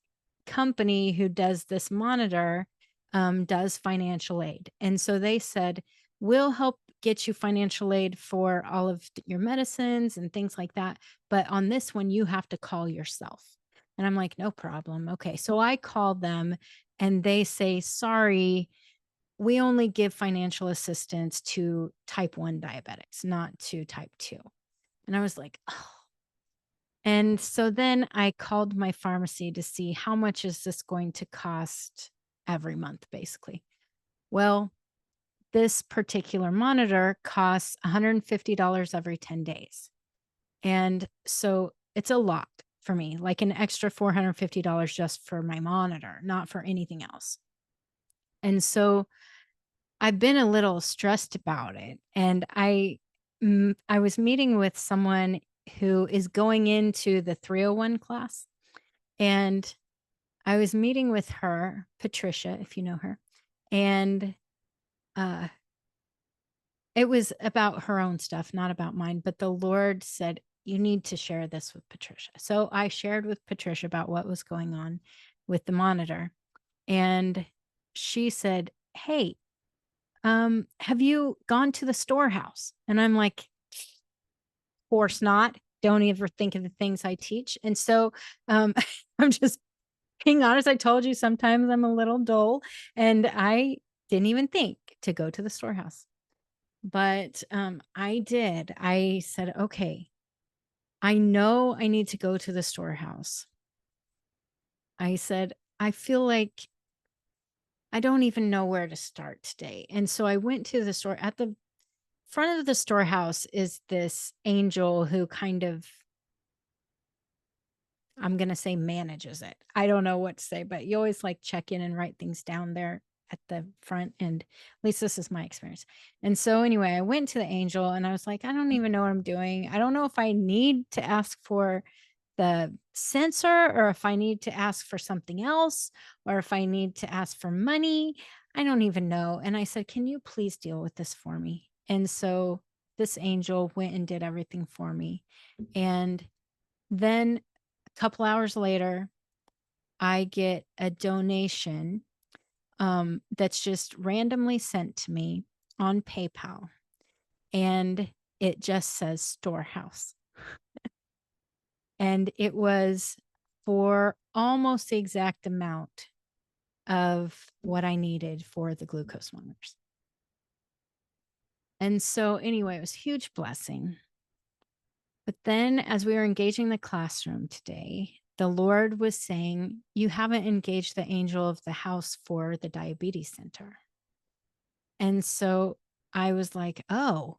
S1: company who does this monitor does financial aid. And so they said, we'll help get you financial aid for all of your medicines and things like that. But on this one, you have to call yourself. And I'm like, no problem. Okay. So I called them and they say, sorry, we only give financial assistance to type 1 diabetics, not to type 2. And I was like, oh. And so then I called my pharmacy to see how much is this going to cost every month, basically. Well, this particular monitor costs $150 every 10 days. And so it's a lot for me, like an extra $450 just for my monitor, not for anything else. And so I've been a little stressed about it. And I was meeting with someone who is going into the 301 class. And I was meeting with her, Patricia, if you know her. And it was about her own stuff, not about mine. But the Lord said, you need to share this with Patricia. So I shared with Patricia about what was going on with the monitor. And she said, hey, have you gone to the Storehouse? And I'm like, of course not. Don't ever think of the things I teach. And so I'm just being honest. I told you sometimes I'm a little dull and I didn't even think to go to the Storehouse. But I did. I said, okay, I know I need to go to the Storehouse. I said, I feel like I don't even know where to start today. And so I went to the store. At the front of the Storehouse is this angel who kind of, I'm going to say, manages it. I don't know what to say, but you always like check in and write things down there at the front. And at least this is my experience. And so anyway, I went to the angel and I was like, I don't even know what I'm doing. I don't know if I need to ask for the sensor or if I need to ask for something else or if I need to ask for money. I don't even know. And I said, can you please deal with this for me? And so this angel went and did everything for me. And then a couple hours later, I get a donation that's just randomly sent to me on PayPal. And it just says Storehouse. And it was for almost the exact amount of what I needed for the glucose monitors. And so anyway, it was a huge blessing. But then as we were engaging the classroom today, the Lord was saying, you haven't engaged the angel of the house for the diabetes center. And so I was like, oh,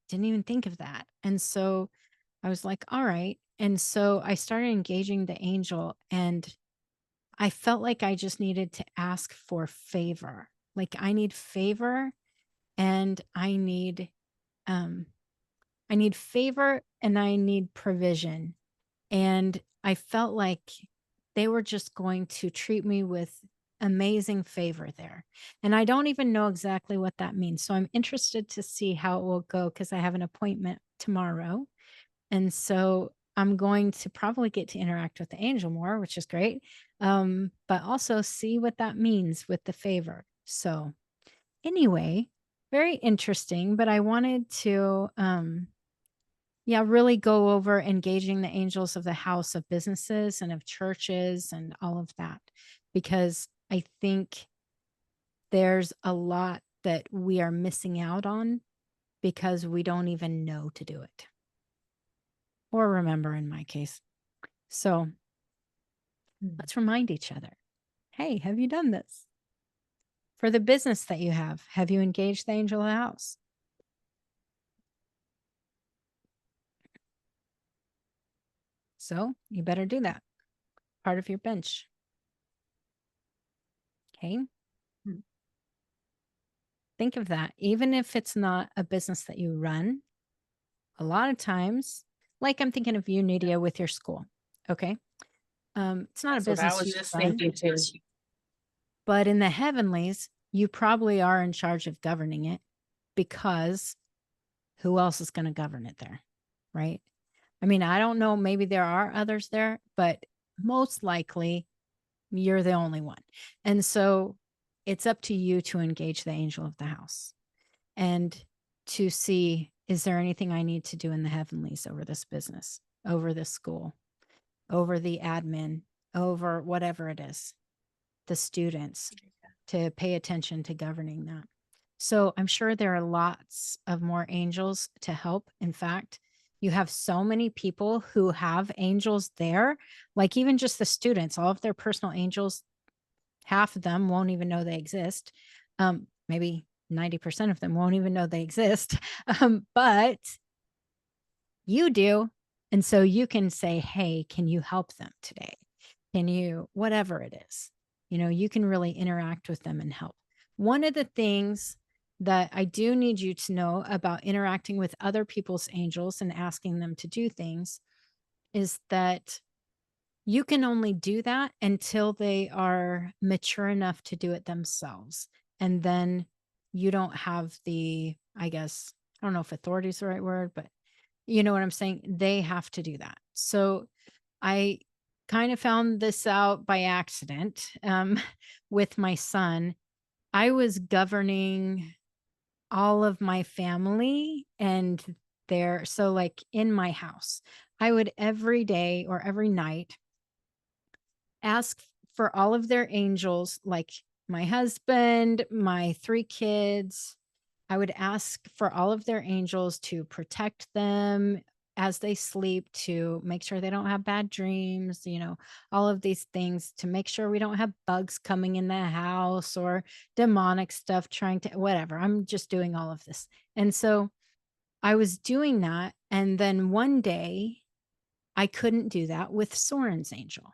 S1: didn't even think of that. And so I was like, all right. And so I started engaging the angel and I felt like I just needed to ask for favor. Like I need favor and I need favor and I need provision. And I felt like they were just going to treat me with amazing favor there. And I don't even know exactly what that means. So I'm interested to see how it will go because I have an appointment tomorrow. And so I'm going to probably get to interact with the angel more, which is great. But also see what that means with the favor. So anyway, very interesting, but I wanted to, really go over engaging the angels of the house of businesses and of churches and all of that, because I think there's a lot that we are missing out on because we don't even know to do it or remember in my case. So Let's remind each other. Hey, have you done this? For the business that you have you engaged the angel of the house? So you better do that. Part of your bench. Okay. Think of that. Even if it's not a business that you run, a lot of times, like I'm thinking of you, Nydia, with your school. Okay. It's not
S4: That's
S1: a
S4: what I
S1: business
S4: was
S1: you
S4: just
S1: run,
S4: thinking too.
S1: but in the heavenlies, you probably are in charge of governing it, because who else is going to govern it there? Right. I mean, I don't know. Maybe there are others there, but most likely you're the only one. And so it's up to you to engage the angel of the house and to see, is there anything I need to do in the heavenlies over this business, over this school, over the admin, over whatever it is, the students, to pay attention to governing that. So I'm sure there are lots of more angels to help. In fact, you have so many people who have angels there, like even just the students, all of their personal angels, half of them won't even know they exist. Maybe 90% of them won't even know they exist. But you do. And so you can say, hey, can you help them today? Can you, whatever it is, you can really interact with them and help. One of the things that I do need you to know about interacting with other people's angels and asking them to do things is that you can only do that until they are mature enough to do it themselves. And then you don't have the, I guess, I don't know if authority is the right word, but you know what I'm saying? They have to do that. So I kind of found this out by accident with my son. I was governing all of my family and so like in my house, I would every day or every night ask for all of their angels, like my husband, my 3 kids. I would ask for all of their angels to protect them as they sleep, to make sure they don't have bad dreams, all of these things, to make sure we don't have bugs coming in the house or demonic stuff trying to, whatever. I'm just doing all of this. And so I was doing that. And then one day I couldn't do that with Soren's angel.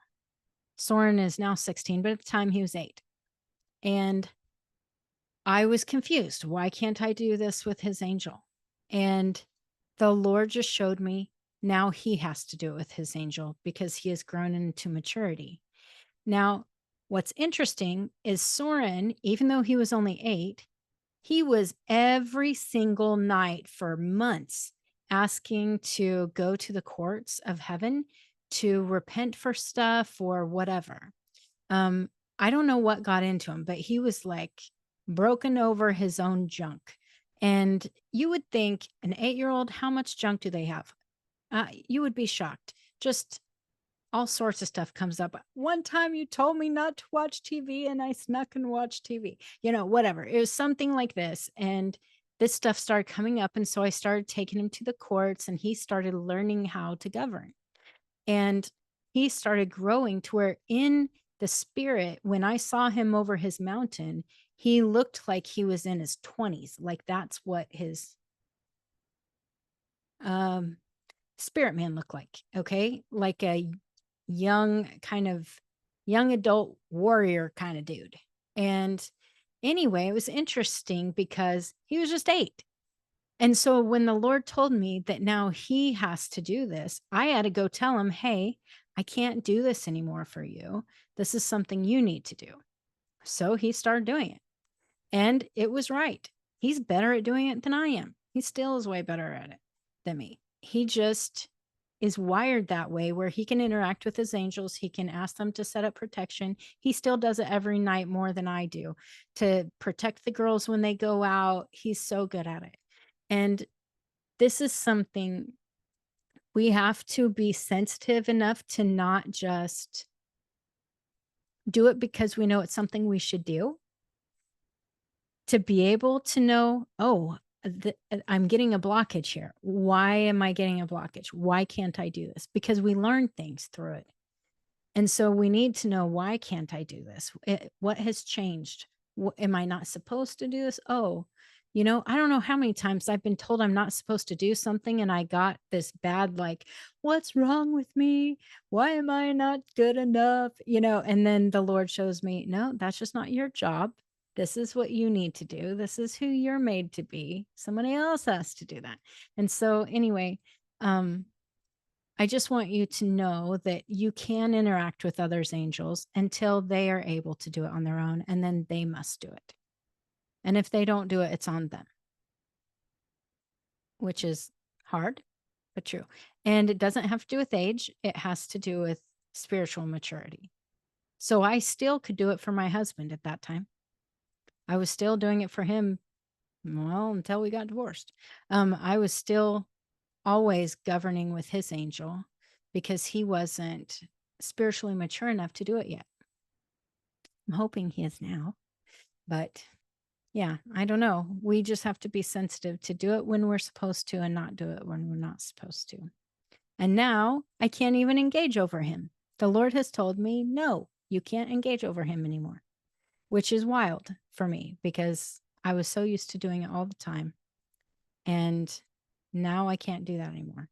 S1: Soren is now 16, but at the time he was 8. And I was confused. Why can't I do this with his angel? And the Lord just showed me now he has to do it with his angel because he has grown into maturity. Now, what's interesting is Soren, even though he was only 8, he was every single night for months asking to go to the courts of heaven to repent for stuff or whatever. I don't know what got into him, but he was like broken over his own junk. And you would think an 8-year-old, how much junk do they have? You would be shocked. Just all sorts of stuff comes up. One time you told me not to watch TV and I snuck and watched TV, whatever. It was something like this. And this stuff started coming up. And so I started taking him to the courts and he started learning how to govern. And he started growing to where in the spirit, when I saw him over his mountain, he looked like he was in his 20s. Like that's what his spirit man looked like. Okay. Like a young adult warrior kind of dude. And anyway, it was interesting because he was just 8. And so when the Lord told me that now he has to do this, I had to go tell him, hey, I can't do this anymore for you. This is something you need to do. So he started doing it. And it was right. He's better at doing it than I am. He still is way better at it than me. He just is wired that way where he can interact with his angels. He can ask them to set up protection. He still does it every night more than I do to protect the girls when they go out. He's so good at it. And this is something we have to be sensitive enough to not just do it because we know it's something we should do, to be able to know, oh, I'm getting a blockage here. Why am I getting a blockage? Why can't I do this? Because we learn things through it. And so we need to know, why can't I do this? What has changed? Am I not supposed to do this? Oh, I don't know how many times I've been told I'm not supposed to do something, and I got this bad, like, what's wrong with me? Why am I not good enough? And then the Lord shows me, no, that's just not your job. This is what you need to do. This is who you're made to be. Somebody else has to do that. And so anyway, I just want you to know that you can interact with others' angels until they are able to do it on their own, and then they must do it. And if they don't do it, it's on them, which is hard, but true. And it doesn't have to do with age. It has to do with spiritual maturity. So I still could do it for my husband at that time. I was still doing it for him, well, until we got divorced. I was still always governing with his angel because he wasn't spiritually mature enough to do it yet. I'm hoping he is now, but yeah, I don't know. We just have to be sensitive to do it when we're supposed to and not do it when we're not supposed to. And now I can't even engage over him. The Lord has told me, no, you can't engage over him anymore, which is wild for me because I was so used to doing it all the time. And now I can't do that anymore.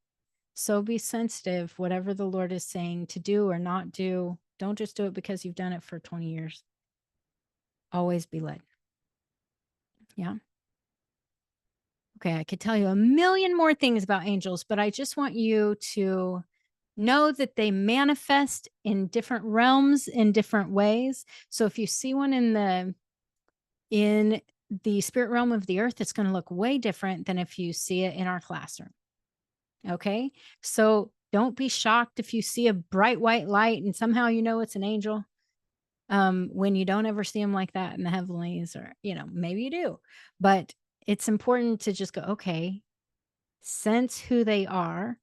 S1: So be sensitive, whatever the Lord is saying to do or not do. Don't just do it because you've done it for 20 years. Always be led. Yeah. Okay, I could tell you a million more things about angels, but I just want you to know that they manifest in different realms in different ways. So if you see one in the spirit realm of the earth, it's going to look way different than if you see it in our classroom. Okay, so don't be shocked if you see a bright white light and somehow it's an angel, when you don't ever see them like that in the heavenlies, or maybe you do, but it's important to just go, okay, sense who they are,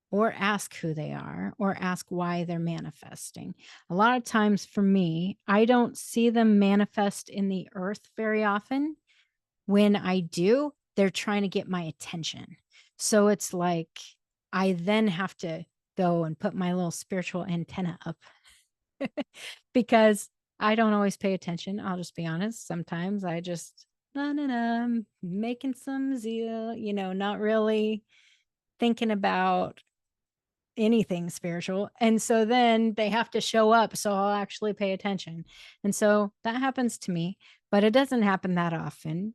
S1: or ask who they are, or ask why they're manifesting. A lot of times for me, I don't see them manifest in the earth very often. When I do, they're trying to get my attention. So it's like I then have to go and put my little spiritual antenna up because I don't always pay attention. I'll just be honest. Sometimes I just, I'm making some zeal, not really thinking about anything spiritual. And so then they have to show up. So I'll actually pay attention. And so that happens to me, but it doesn't happen that often.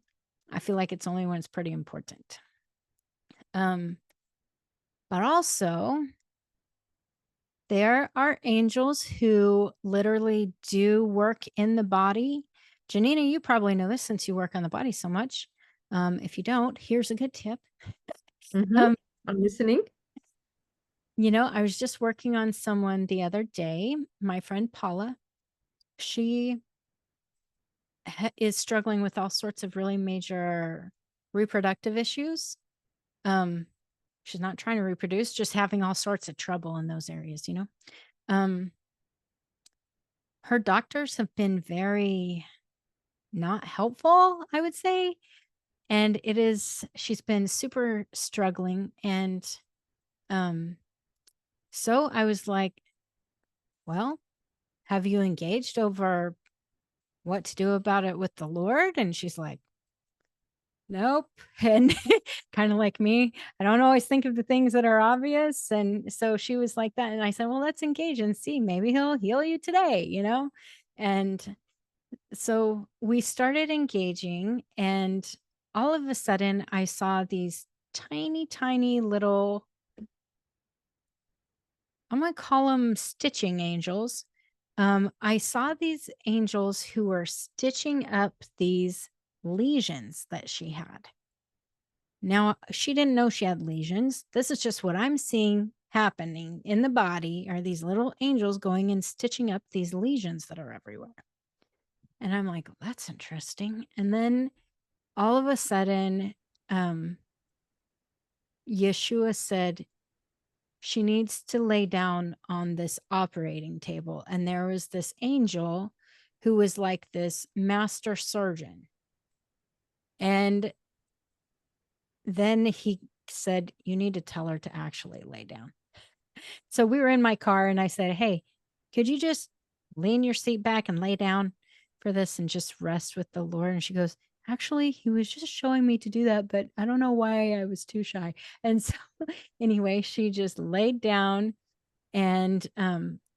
S1: I feel like it's only when it's pretty important. But also, there are angels who literally do work in the body. Janina, you probably know this since you work on the body so much. If you don't, here's a good tip.
S2: I'm listening.
S1: I was just working on someone the other day, my friend Paula. She is struggling with all sorts of really major reproductive issues. She's not trying to reproduce, just having all sorts of trouble in those areas, her doctors have been very not helpful, I would say. And she's been super struggling. And so I was like, well, have you engaged over what to do about it with the Lord? And she's like, nope. And kind of like me, I don't always think of the things that are obvious. And so she was like that. And I said, well, let's engage and see. Maybe he'll heal you today, And so we started engaging. And all of a sudden, I saw these tiny, tiny little, I'm going to call them stitching angels. I saw these angels who were stitching up these lesions that she had. Now, she didn't know she had lesions. This is just what I'm seeing happening in the body, are these little angels going and stitching up these lesions that are everywhere. And I'm like, well, that's interesting. And then all of a sudden, Yeshua said, she needs to lay down on this operating table. And there was this angel who was like this master surgeon. And then he said, you need to tell her to actually lay down. So we were in my car and I said, hey, could you just lean your seat back and lay down for this and just rest with the Lord? And she goes, actually, he was just showing me to do that, but I don't know why I was too shy. And so anyway, she just laid down and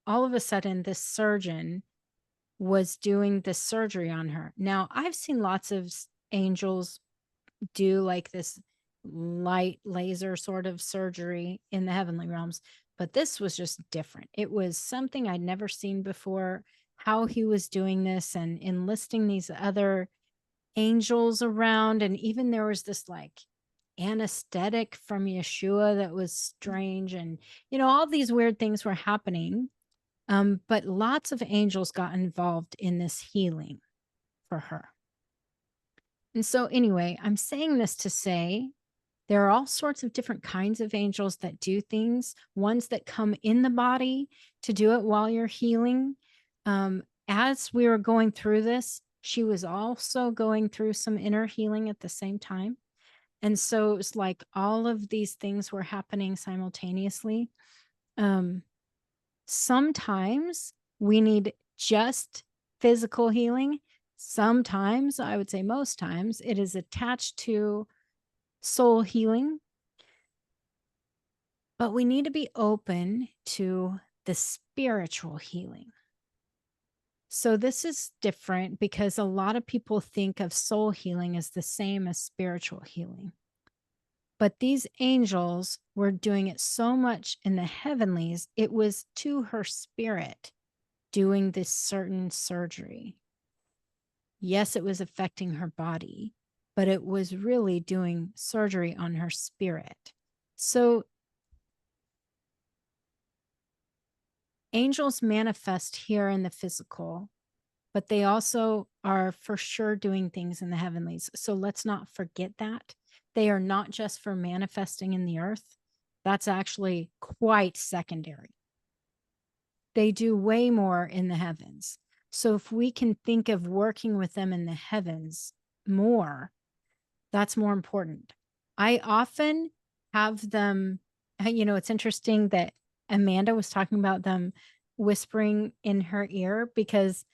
S1: all of a sudden this surgeon was doing the surgery on her. Now, I've seen lots of angels do like this light laser sort of surgery in the heavenly realms, but this was just different. It was something I'd never seen before, how he was doing this and enlisting these other angels around. And even there was this like anesthetic from Yeshua that was strange. And, all these weird things were happening. But lots of angels got involved in this healing for her. And so, anyway, I'm saying this to say there are all sorts of different kinds of angels that do things, ones that come in the body to do it while you're healing. As we were going through this, she was also going through some inner healing at the same time. And so it was like all of these things were happening simultaneously. Sometimes we need just physical healing. Sometimes, I would say most times, it is attached to soul healing. But we need to be open to the spiritual healing. So this is different because a lot of people think of soul healing as the same as spiritual healing. But these angels were doing it so much in the heavenlies, it was to her spirit doing this certain surgery. Yes, it was affecting her body, but it was really doing surgery on her spirit. So angels manifest here in the physical, but they also are for sure doing things in the heavenlies. So let's not forget that. They are not just for manifesting in the earth. That's actually quite secondary. They do way more in the heavens. So if we can think of working with them in the heavens more, that's more important. I often have them, it's interesting that Amanda was talking about them whispering in her ear because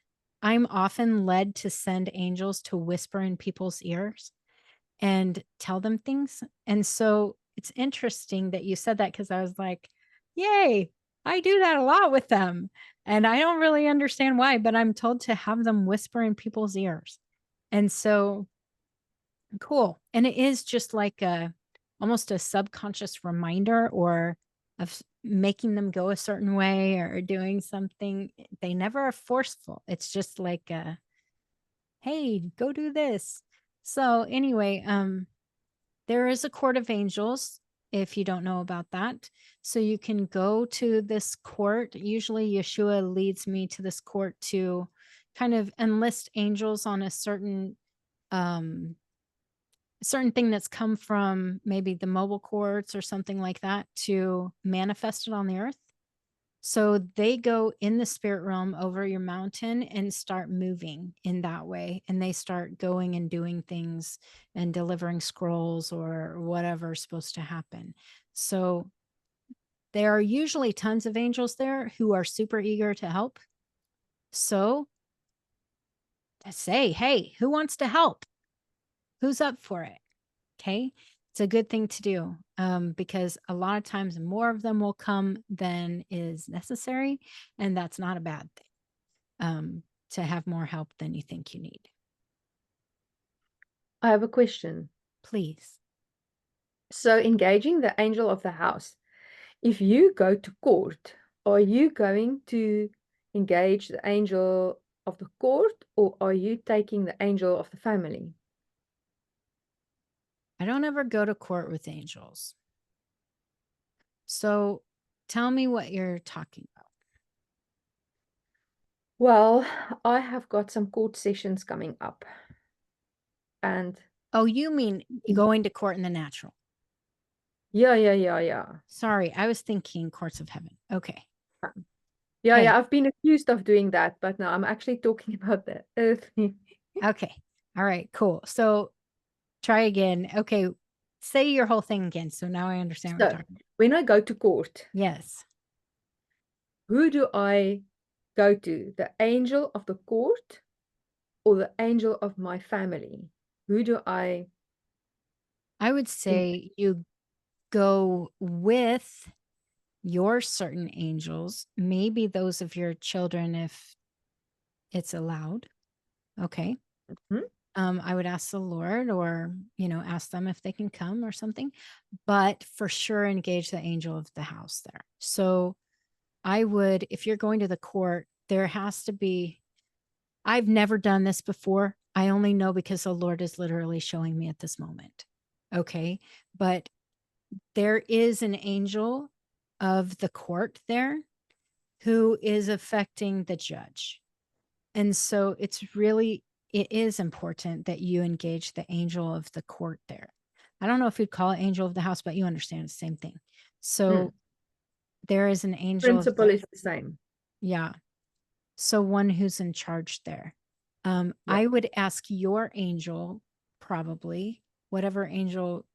S1: I'm often led to send angels to whisper in people's ears and tell them things. And so it's interesting that you said that because I was like, yay, I do that a lot with them. And I don't really understand why, but I'm told to have them whisper in people's ears. And so cool. And it is just like almost a subconscious reminder or of making them go a certain way or doing something. They never are forceful. It's just like hey, go do this. So anyway, there is a court of angels if you don't know about that. So you can go to this court. Usually Yeshua leads me to this court to kind of enlist angels on a certain thing that's come from maybe the mobile courts or something like that to manifest it on the earth. So they go in the spirit realm over your mountain and start moving in that way. And they start going and doing things and delivering scrolls or whatever's supposed to happen. So there are usually tons of angels there who are super eager to help. So to say, hey, who wants to help? Who's up for it? Okay. It's a good thing to do because a lot of times more of them will come than is necessary. And that's not a bad thing to have more help than you think you need.
S2: I have a question.
S1: Please.
S2: So engaging the angel of the house, if you go to court, are you going to engage the angel of the court or are you taking the angel of the family?
S1: I don't ever go to court with angels. So tell me what you're talking about.
S2: Well, I have got some court sessions coming up. And
S1: oh, you mean going to court in the natural?
S2: yeah.
S1: Sorry, I was thinking courts of heaven. Okay.
S2: Yeah, I've been accused of doing that, but no, I'm actually talking about the earthly.
S1: Okay. All right, cool. So try again. Okay. Say your whole thing again. So now I understand what you're talking about.
S2: When I go to court,
S1: Yes.
S2: who do I go to? The angel of the court or the angel of my family? Who do I
S1: would say you go with your certain angels, maybe those of your children if it's allowed. Okay.
S2: Mhm.
S1: I would ask the Lord or, ask them if they can come or something, but for sure engage the angel of the house there. So I would, if you're going to the court, there has to be, I've never done this before. I only know because the Lord is literally showing me at this moment. Okay. But there is an angel of the court there who is affecting the judge. And so it is important that you engage the angel of the court there. I don't know if you'd call it angel of the house, but you understand it's the same thing. So there is an angel of
S2: Principle is the same.
S1: yeah. So one who's in charge there. I would ask your angel, probably, whatever angel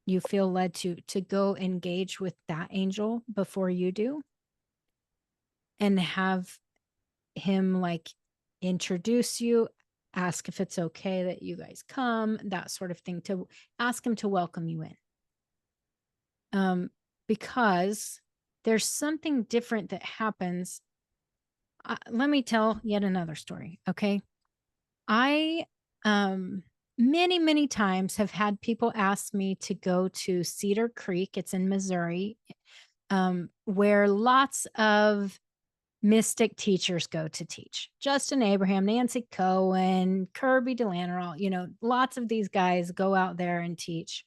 S1: you feel led to go engage with that angel before you do and have him like introduce you, ask if it's okay that you guys come, that sort of thing, to ask him to welcome you in. Because there's something different that happens. Let me tell yet another story. Okay. I, many, many times have had people ask me to go to Cedar Creek. It's in Missouri, where lots of mystic teachers go to teach. Justin Abraham, Nancy Kohen, Kirby Delanerol, lots of these guys go out there and teach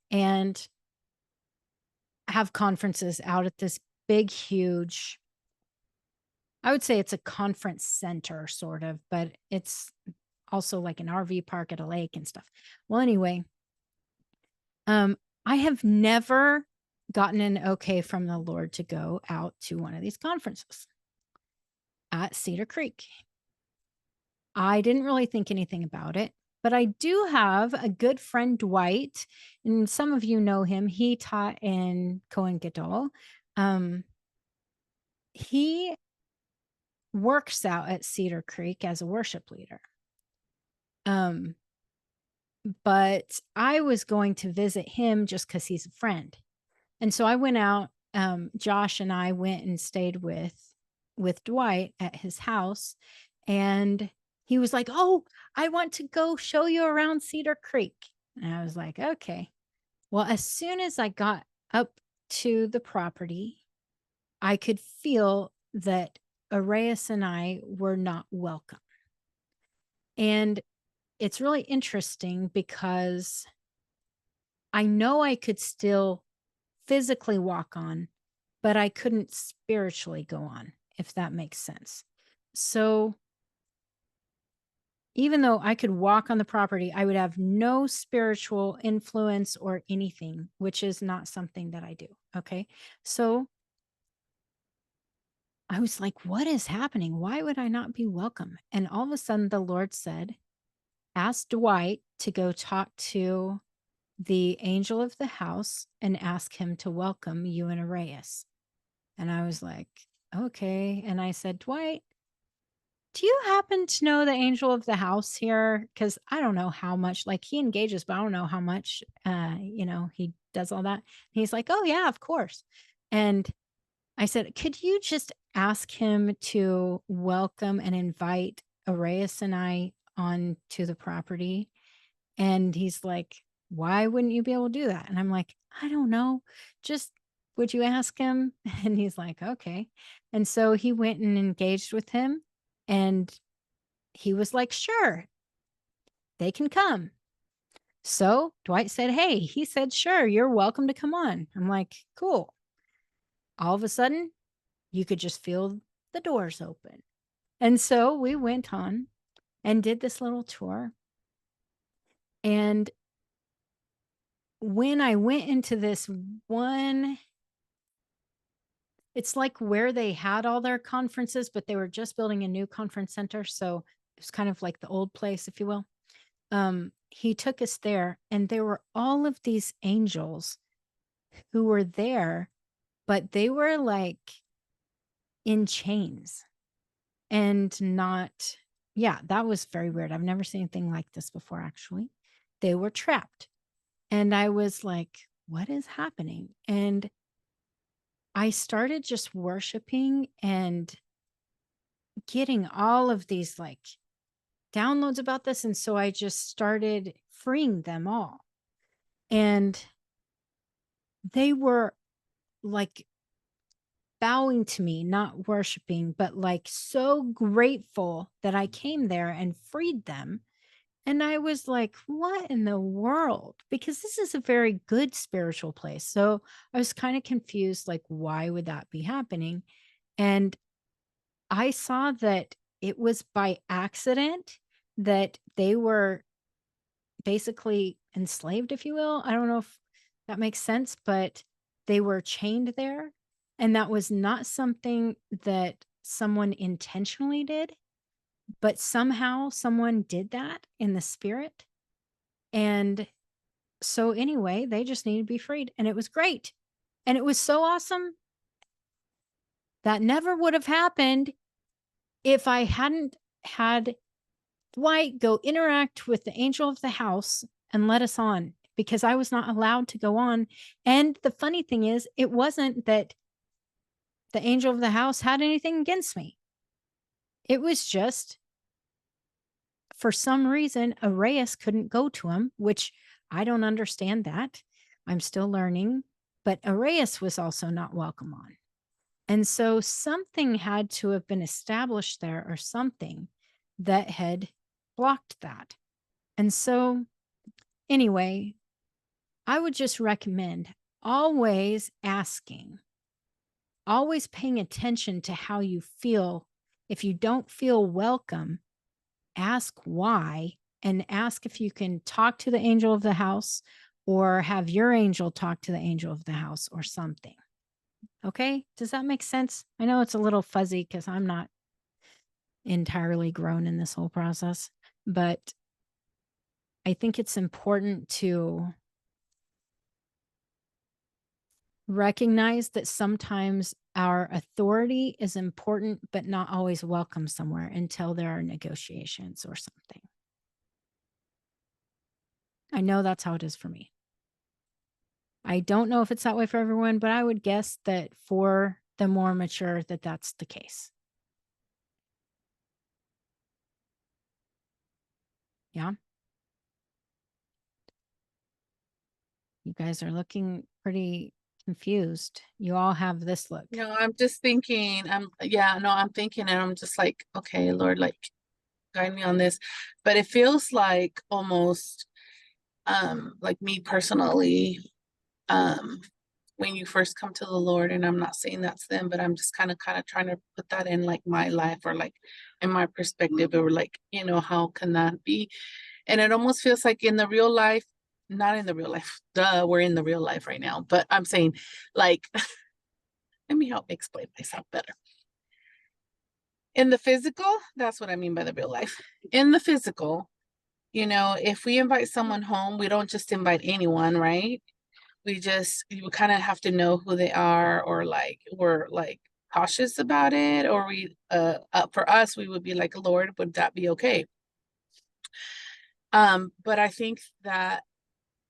S1: and have conferences out at this big, huge, I would say it's a conference center sort of, but it's also like an RV park at a lake and stuff. Well, anyway, I have never gotten an okay from the Lord to go out to one of these conferences at Cedar Creek. I didn't really think anything about it, but I do have a good friend, Dwight, and some of you know him. He taught in Kohen Gadol. He works out at Cedar Creek as a worship leader. But I was going to visit him just because he's a friend. And so I went out, Josh and I went and stayed with Dwight at his house. And he was like, "Oh, I want to go show you around Cedar Creek." And I was like, "Okay." Well, as soon as I got up to the property, I could feel that Arias and I were not welcome. And it's really interesting because I know I could still physically walk on, but I couldn't spiritually go on, if that makes sense. So even though I could walk on the property, I would have no spiritual influence or anything, which is not something that I do. Okay. So I was like, what is happening? Why would I not be welcome? And all of a sudden, the Lord said, ask Dwight to go talk to the angel of the house and ask him to welcome you and Arias. And I was like, okay. And I said, Dwight, do you happen to know the angel of the house here? Because I don't know how much, like he engages, but I don't know how much, he does all that. And he's like, oh, yeah, of course. And I said, could you just ask him to welcome and invite Arias and I onto the property? And he's like, why wouldn't you be able to do that? And I'm like, I don't know. Just would you ask him? And he's like, okay. And so he went and engaged with him. And he was like, sure, they can come. So Dwight said, hey, he said, sure, you're welcome to come on. I'm like, cool. All of a sudden, you could just feel the doors open. And so we went on and did this little tour. And when I went into this one, it's like where they had all their conferences, but they were just building a new conference center. So it was kind of like the old place, if you will. He took us there, and there were all of these angels who were there, but they were like in chains. and not, yeah, that was very weird. I've never seen anything like this before, actually. They were trapped. And I was like, what is happening? And I started just worshiping and getting all of these like downloads about this. And so I just started freeing them all. And they were like bowing to me, not worshiping, but like so grateful that I came there and freed them. And I was like, what in the world? Because this is a very good spiritual place. So I was kind of confused, like, why would that be happening? And I saw that it was by accident that they were basically enslaved, if you will. I don't know if that makes sense, but they were chained there. And that was not something that someone intentionally did, but somehow someone did that in the spirit. And so, anyway, they just needed to be freed. And it was great. And it was so awesome. That never would have happened if I hadn't had Dwight go interact with the angel of the house and let us on, because I was not allowed to go on. And the funny thing is, it wasn't that the angel of the house had anything against me. It was just, for some reason, Arias couldn't go to him, which I don't understand that. I'm still learning. But Arias was also not welcome on. And so something had to have been established there, or something that had blocked that. And so, anyway, I would just recommend always asking, always paying attention to how you feel. If you don't feel welcome, ask why, and ask if you can talk to the angel of the house or have your angel talk to the angel of the house or something. Okay? Does that make sense? I know it's a little fuzzy because I'm not entirely grown in this whole process, but I think it's important to recognize that sometimes our authority is important, but not always welcome somewhere until there are negotiations or something. I know that's how it is for me. I don't know if it's that way for everyone, but I would guess that for the more mature, that that's the case. Yeah. You guys are looking pretty confused. You all have this look.
S4: No, I'm just thinking, I'm thinking, and I'm just like, okay, Lord, like guide me on this. But it feels like almost like me personally, when you first come to the Lord, and I'm not saying that's them, but I'm just kind of trying to put that in like my life, or like in my perspective, or like, how can that be? And it almost feels like in the real life, not in the real life, duh, we're in the real life right now, but I'm saying like, let me help explain myself better. In the physical, that's what I mean by the real life. In the physical, if we invite someone home, we don't just invite anyone, right? You kind of have to know who they are, or like we're like cautious about it, or for us, we would be like, Lord, would that be okay? But I think that,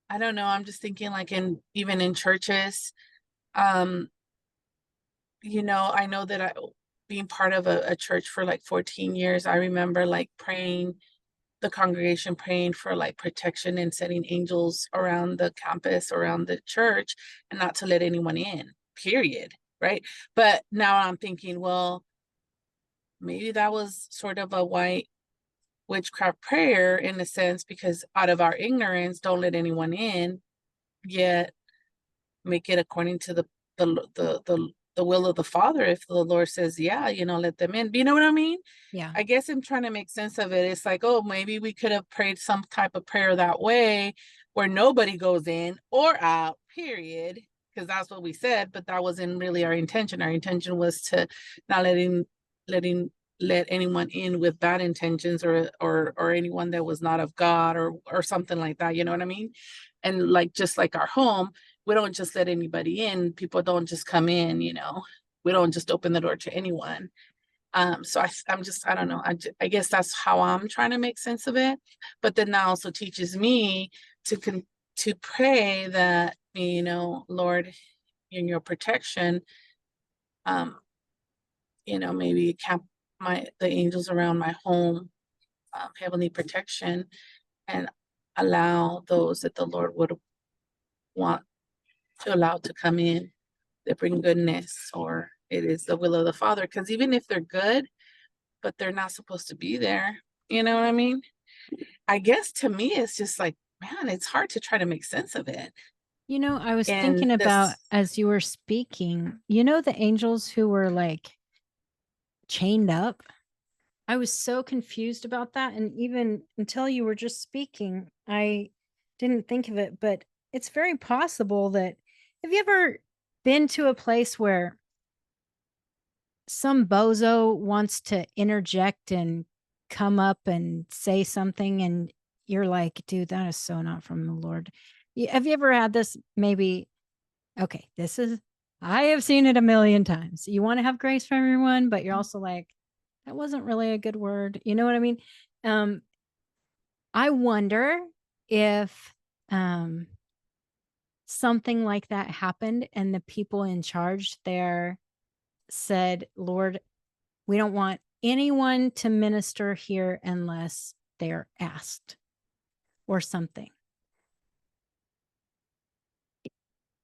S4: I don't know, I'm just thinking like even in churches, I know that being part of a church for like 14 years, I remember like the congregation praying for like protection and setting angels around the campus, around the church, and not to let anyone in, period. Right. But now I'm thinking, well, maybe that was sort of a white witchcraft prayer in a sense, because out of our ignorance, don't let anyone in, yet make it according to the will of the Father. If the Lord says, yeah, let them in. You know what I mean?
S1: Yeah.
S4: I guess I'm trying to make sense of it. It's like, oh, maybe we could have prayed some type of prayer that way, where nobody goes in or out, period. Because that's what we said, but that wasn't really our intention. Our intention was to not let anyone in with bad intentions, or anyone that was not of God, or something like that. You know what I mean? And like, just like our home, we don't just let anybody in. People don't just come in, we don't just open the door to anyone. So I don't know. I guess that's how I'm trying to make sense of it. But then that also teaches me to pray that, Lord, in your protection, maybe camp the angels around my home, heavenly protection, and allow those that the Lord would want to allow to come in that bring goodness, or it is the will of the Father. Because even if they're good, but they're not supposed to be there, you know what I mean? I guess to me, it's just like, man, it's hard to try to make sense of it.
S1: I was
S4: And
S1: thinking about
S4: this,
S1: as you were speaking, the angels who were like chained up. I was so confused about that. And even until you were just speaking, I didn't think of it, but it's very possible that have you ever been to a place where some bozo wants to interject and come up and say something and you're like, dude, that is so not from the Lord. Have you ever had this? Maybe, okay, I have seen it a million times. You want to have grace for everyone, but you're also like, that wasn't really a good word. You know what I mean? Um, I wonder if something like that happened and the people in charge there said, Lord, we don't want anyone to minister here unless they're asked or something.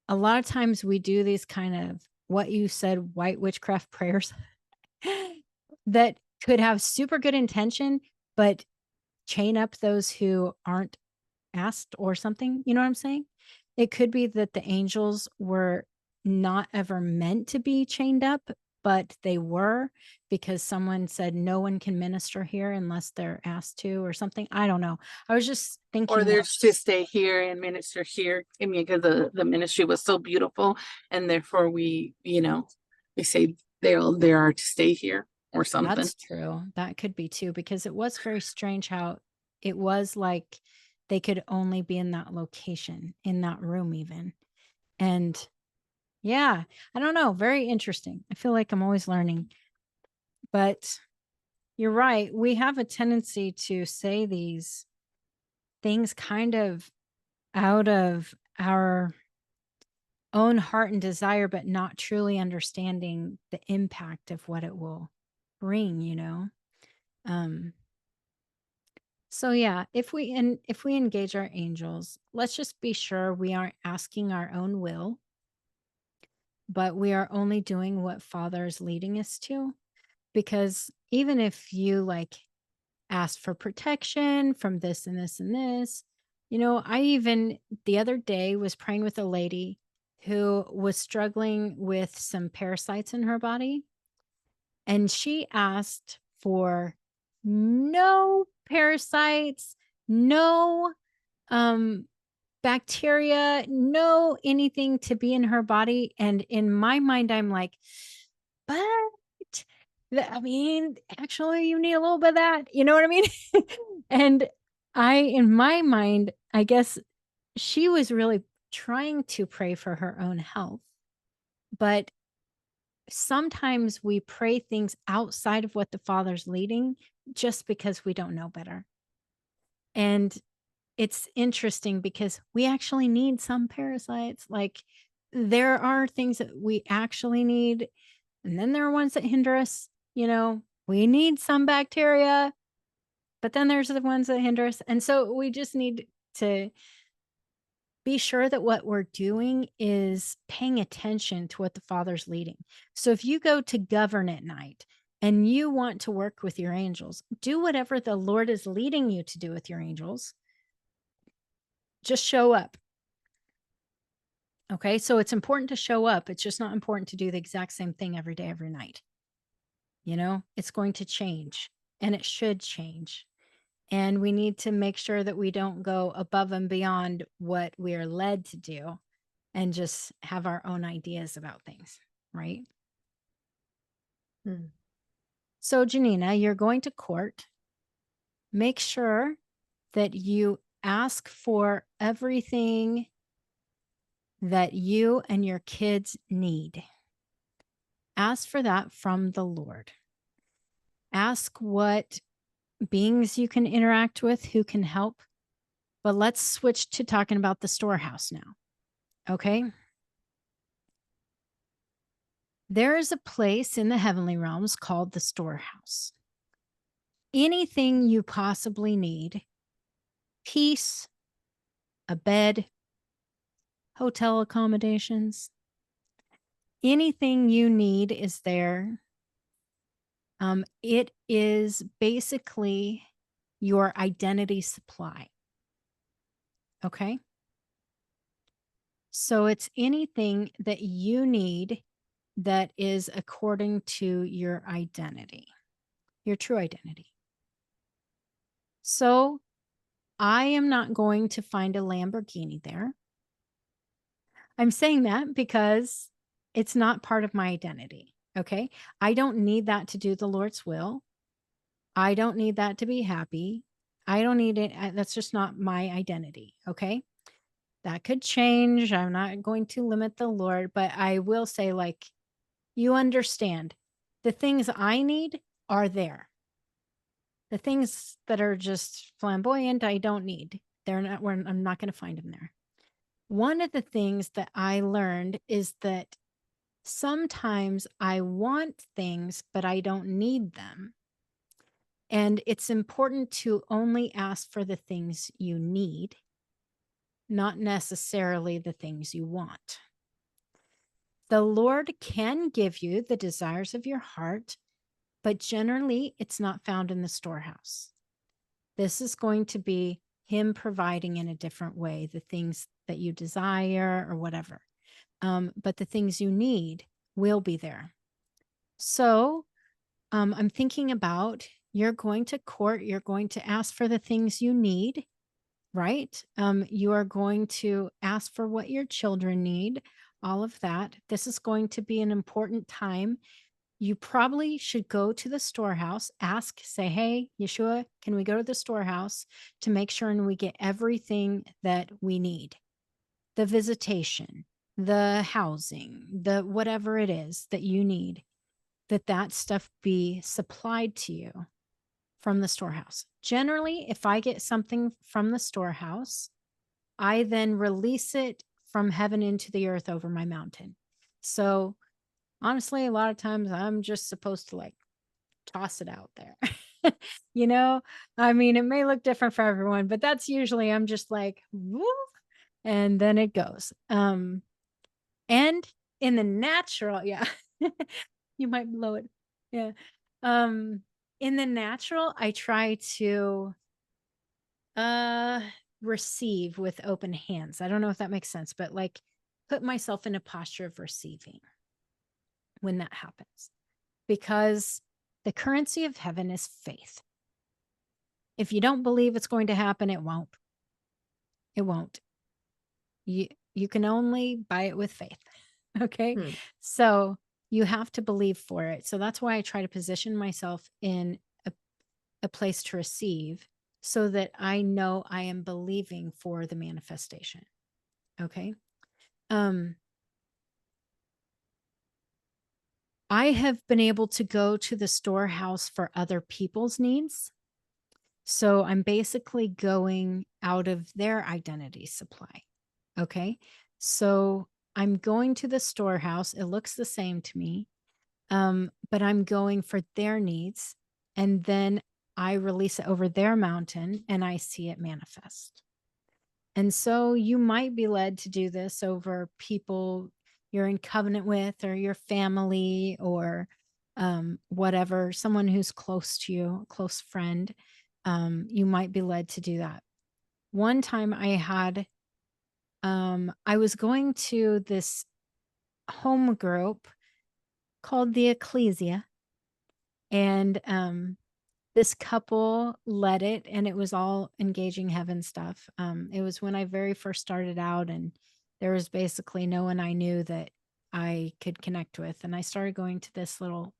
S1: A lot of times we do these kind of what you said, white witchcraft prayers that could have super good intention, but chain up those who aren't asked or something. You know what I'm saying? It could be that the angels were not ever meant to be chained up, but they were because someone said no one can minister here unless they're asked to or something. I don't know. I was just
S4: or
S1: thinking
S4: they're to stay here and minister here. I mean, because the ministry was so beautiful, and therefore we say they are to stay here or something.
S1: that's true. That could be too, because it was very strange how it was like they could only be in that location, in that room even. And yeah, I don't know. Very interesting. I feel like I'm always learning. But you're right. We have a tendency to say these things kind of out of our own heart and desire, but not truly understanding the impact of what it will bring. Um, so yeah, if we engage our angels, let's just be sure we aren't asking our own will, but we are only doing what Father is leading us to. Because even if you like asked for protection from this and this and this, I even the other day was praying with a lady who was struggling with some parasites in her body. And she asked for no parasites, no bacteria, no anything to be in her body. And in my mind, I'm like, but I mean, actually, you need a little bit of that. You know what I mean? And in my mind, I guess she was really trying to pray for her own health. But sometimes we pray things outside of what the Father's leading just because we don't know better. And it's interesting because we actually need some parasites. Like there are things that we actually need, and then there are ones that hinder us. We need some bacteria, but then there's the ones that hinder us. And so we just need to be sure that what we're doing is paying attention to what the Father's leading. So if you go to govern at night and you want to work with your angels, do whatever the Lord is leading you to do with your angels. Just show up. Okay, so it's important to show up. It's just not important to do the exact same thing every day, every night. It's going to change, and it should change. And we need to make sure that we don't go above and beyond what we are led to do and just have our own ideas about things, right? So, Janina, you're going to court. Make sure that you ask for everything that you and your kids need. Ask for that from the Lord. Ask what beings you can interact with, who can help. But let's switch to talking about the storehouse now. Okay. There is a place in the heavenly realms called the storehouse. Anything you possibly need, peace, a bed, hotel accommodations, anything you need is there. It is basically your identity supply. Okay. So it's anything that you need that is according to your identity, your true identity. So I am not going to find a Lamborghini there. I'm saying that because it's not part of my identity. Okay. I don't need that to do the Lord's will. I don't need that to be happy. I don't need it. That's just not my identity. Okay. That could change. I'm not going to limit the Lord, but I will say, like, you understand the things I need are there. The things that are just flamboyant, I don't need. They're not, I'm not going to find them there. One of the things that I learned is that sometimes I want things, but I don't need them. And it's important to only ask for the things you need, not necessarily the things you want. The Lord can give you the desires of your heart, but generally it's not found in the storehouse. This is going to be Him providing in a different way the things that you desire or whatever. But the things you need will be there. So I'm thinking about, you're going to court, you're going to ask for the things you need, right? You are going to ask for what your children need, all of that. This is going to be an important time. You probably should go to the storehouse, ask, say, hey, Yeshua, can we go to the storehouse to make sure and we get everything that we need? The visitation, the housing, the whatever it is that you need, that stuff be supplied to you from the storehouse. Generally, if I get something from the storehouse, I then release it from heaven into the earth over my mountain. So honestly, a lot of times I'm just supposed to like toss it out there. You know, I mean, it may look different for everyone, but that's usually, I'm just like, whoop, and then it goes. And in the natural, yeah, you might blow it. Yeah. In the natural, I try to receive with open hands. I don't know if that makes sense, but like put myself in a posture of receiving when that happens, because the currency of heaven is faith. If you don't believe it's going to happen, it won't. It won't. You can only buy it with faith. Okay. So you have to believe for it. So that's why I try to position myself in a place to receive, so that I know I am believing for the manifestation. Okay. I have been able to go to the storehouse for other people's needs. So I'm basically going out of their identity supply. Okay. So I'm going to the storehouse. It looks the same to me. But I'm going for their needs. And then I release it over their mountain and I see it manifest. And so you might be led to do this over people you're in covenant with, or your family, or whatever, someone who's close to you, a close friend. You might be led to do that. One time I was going to this home group called the Ecclesia, and this couple led it, and it was all engaging heaven stuff. It was when I very first started out, and there was basically no one I knew that I could connect with. And I started going to this little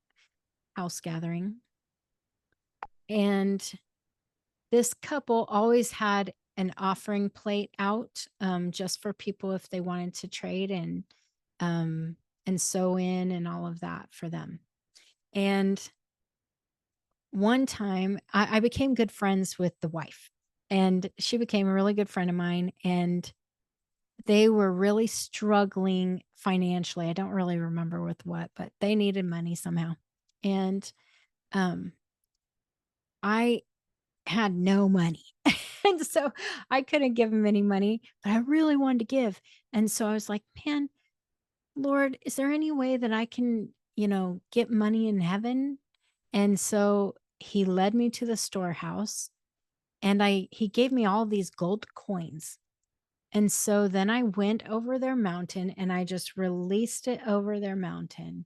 S1: house gathering. And this couple always had an offering plate out, just for people if they wanted to trade and sew in and all of that for them. And one time I became good friends with the wife, and she became a really good friend of mine, and they were really struggling financially. I don't really remember with what, but they needed money somehow. And um I had no money. And so I couldn't give them any money, but I really wanted to give. And so I was like, man, Lord, is there any way that I can, get money in heaven? And so he led me to the storehouse, and he gave me all these gold coins. And so then I went over their mountain and I just released it over their mountain.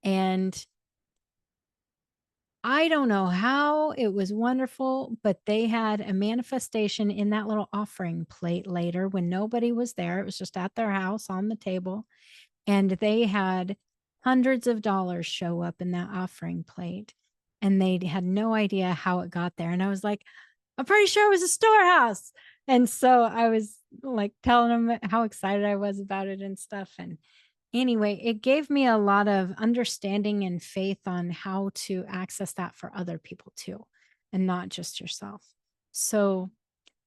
S1: And I don't know how it was wonderful, but they had a manifestation in that little offering plate later when nobody was there. It was just at their house on the table. And they had hundreds of dollars show up in that offering plate. And they had no idea how it got there. And I was like, I'm pretty sure it was a storehouse. And so I was like telling them how excited I was about it and stuff. And anyway, it gave me a lot of understanding and faith on how to access that for other people too, and not just yourself. So,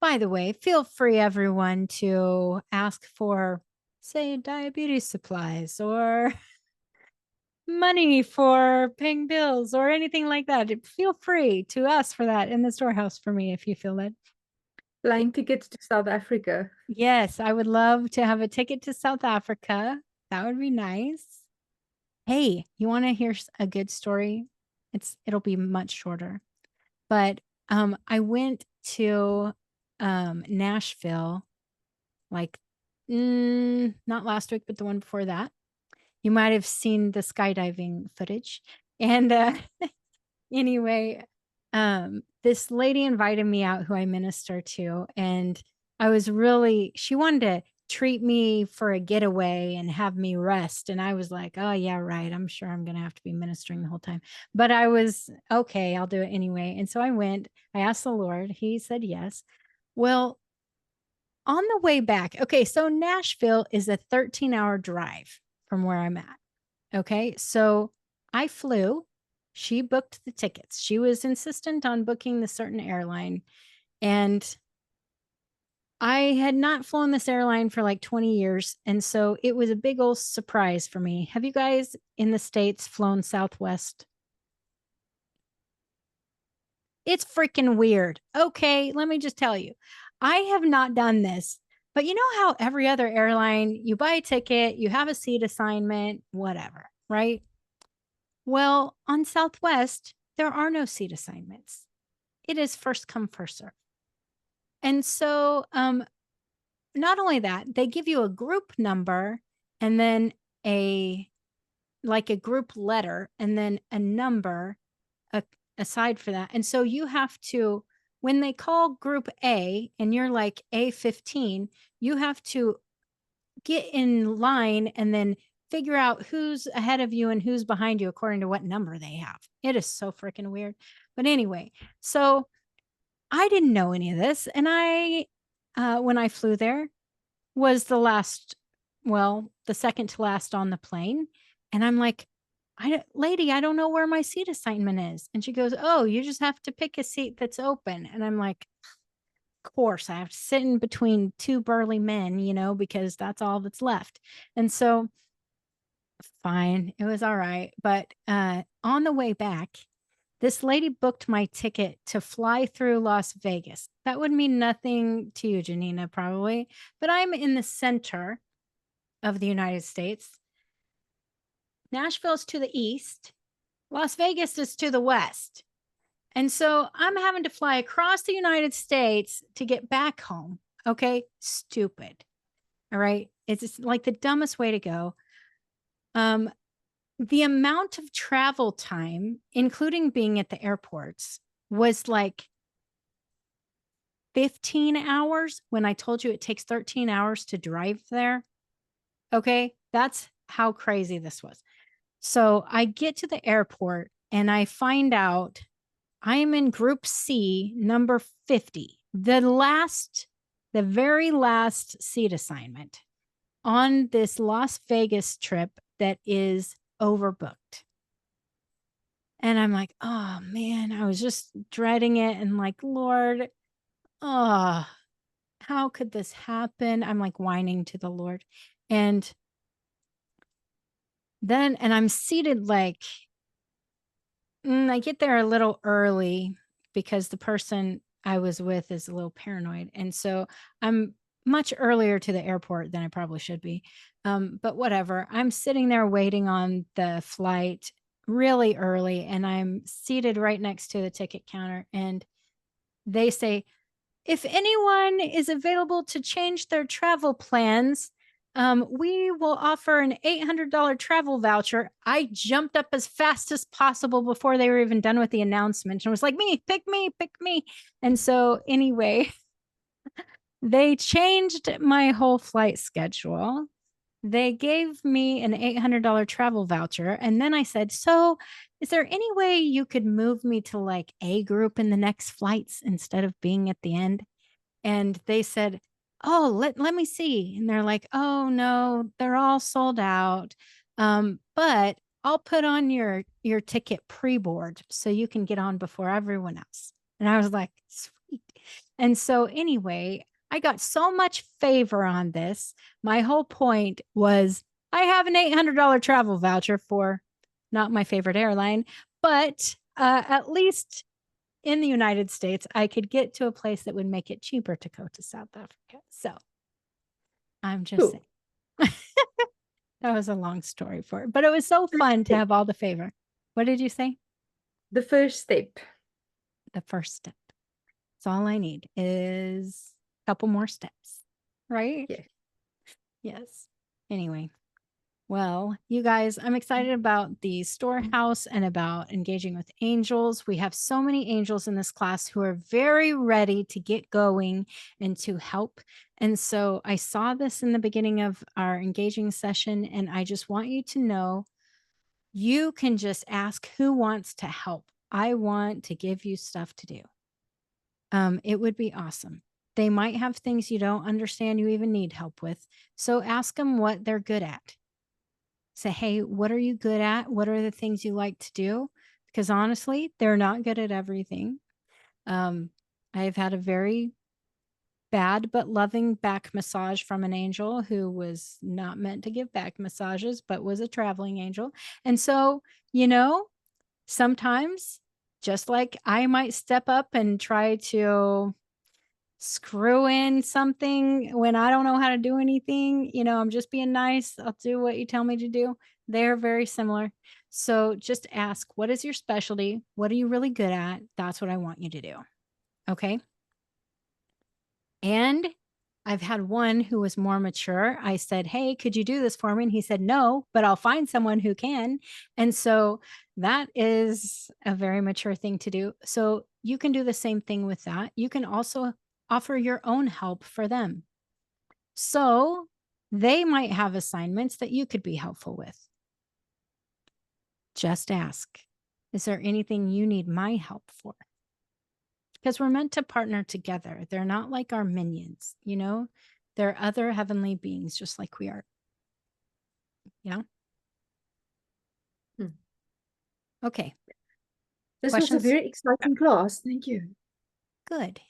S1: by the way, feel free, everyone, to ask for, say, diabetes supplies or money for paying bills or anything like that. Feel free to ask for that in the storehouse for me if you feel it.
S2: Plane tickets to South Africa.
S1: Yes, I would love to have a ticket to South Africa. That would be nice. Hey, you want to hear a good story? It'll be much shorter. But I went to Nashville like not last week, but the one before that. You might have seen the skydiving footage. And anyway, this lady invited me out who I minister to, and she wanted to treat me for a getaway and have me rest. And I was like, oh yeah, right. I'm sure I'm going to have to be ministering the whole time, but I was okay. I'll do it anyway. And so I went, I asked the Lord, he said yes. Well, on the way back, okay, so Nashville is a 13-hour drive from where I'm at. Okay, so I flew. She booked the tickets. She was insistent on booking the certain airline. And I had not flown this airline for like 20 years. And so it was a big old surprise for me. Have you guys in the States flown Southwest? It's freaking weird. Okay, let me just tell you, I have not done this, but you know how every other airline, you buy a ticket, you have a seat assignment, whatever, right? Well, on Southwest, there are no seat assignments. It is first come, first serve. And so, not only that, they give you a group number and then a group letter and then a number aside for that. And so you have to, when they call group A and you're like A15, you have to get in line and then figure out who's ahead of you and who's behind you according to what number they have. It is so freaking weird. But anyway, so I didn't know any of this. And when I flew there, was the second to last on the plane. And I'm like, lady, I don't know where my seat assignment is. And she goes, oh, you just have to pick a seat that's open. And I'm like, of course, I have to sit in between two burly men, because that's all that's left. And so, fine, it was all right. But on the way back, this lady booked my ticket to fly through Las Vegas. That would mean nothing to you, Janina, probably, but I'm in the center of the United States. Nashville's to the east. Las Vegas is to the west. And so I'm having to fly across the United States to get back home. Okay. Stupid. All right. It's like the dumbest way to go. The amount of travel time, including being at the airports, was like 15 hours when I told you it takes 13 hours to drive there. Okay. That's how crazy this was. So I get to the airport and I find out I am in group C, number 50, the very last seat assignment on this Las Vegas trip that is overbooked. And I'm like, oh man, I was just dreading it and like, Lord, oh, how could this happen? I'm like whining to the Lord. And and I'm seated like, I get there a little early because the person I was with is a little paranoid. And so I'm much earlier to the airport than I probably should be. But whatever. I'm sitting there waiting on the flight really early, and I'm seated right next to the ticket counter. And they say, if anyone is available to change their travel plans, we will offer an $800 travel voucher. I jumped up as fast as possible before they were even done with the announcement and was like, me, pick me, pick me. And so, anyway, they changed my whole flight schedule. They gave me an $800 travel voucher. And then I said, so is there any way you could move me to like A group in the next flights instead of being at the end? And they said, "Oh, let me see." And they're like, "Oh, no, they're all sold out. But I'll put on your ticket pre-board so you can get on before everyone else." And I was like, "Sweet." And so anyway, I got so much favor on this. My whole point was I have an $800 travel voucher for not my favorite airline, but at least in the United States, I could get to a place that would make it cheaper to go to South Africa. So I'm just
S2: Cool.
S1: saying. That was a long story for it, but it was so fun to have all the favor. What did you say?
S2: The first step.
S1: The first step. That's all I need is a couple more steps, right?
S2: Yeah.
S1: Yes. Anyway, well, you guys, I'm excited about the storehouse and about engaging with angels. We have so many angels in this class who are very ready to get going and to help. And so I saw this in the beginning of our engaging session, and I just want you to know you can just ask who wants to help. I want to give you stuff to do. It would be awesome. They might have things you don't understand you even need help with. So ask them what they're good at. Say, hey, what are you good at? What are the things you like to do? Because honestly, they're not good at everything. I've had a very bad but loving back massage from an angel who was not meant to give back massages, but was a traveling angel. And so, sometimes just like I might step up and try to screw in something when I don't know how to do anything. I'm just being nice. I'll do what you tell me to do. They're very similar. So just ask, what is your specialty? What are you really good at? That's what I want you to do. Okay. And I've had one who was more mature. I said, hey, could you do this for me? And he said, no, but I'll find someone who can. And so that is a very mature thing to do. So you can do the same thing with that. You can also offer your own help for them. So they might have assignments that you could be helpful with. Just ask, is there anything you need my help for? Because we're meant to partner together. They're not like our minions, They're other heavenly beings just like we are. Yeah.
S2: Hmm.
S1: Okay.
S2: This was a
S1: Questions?
S2: very exciting class. Thank you.
S1: Good.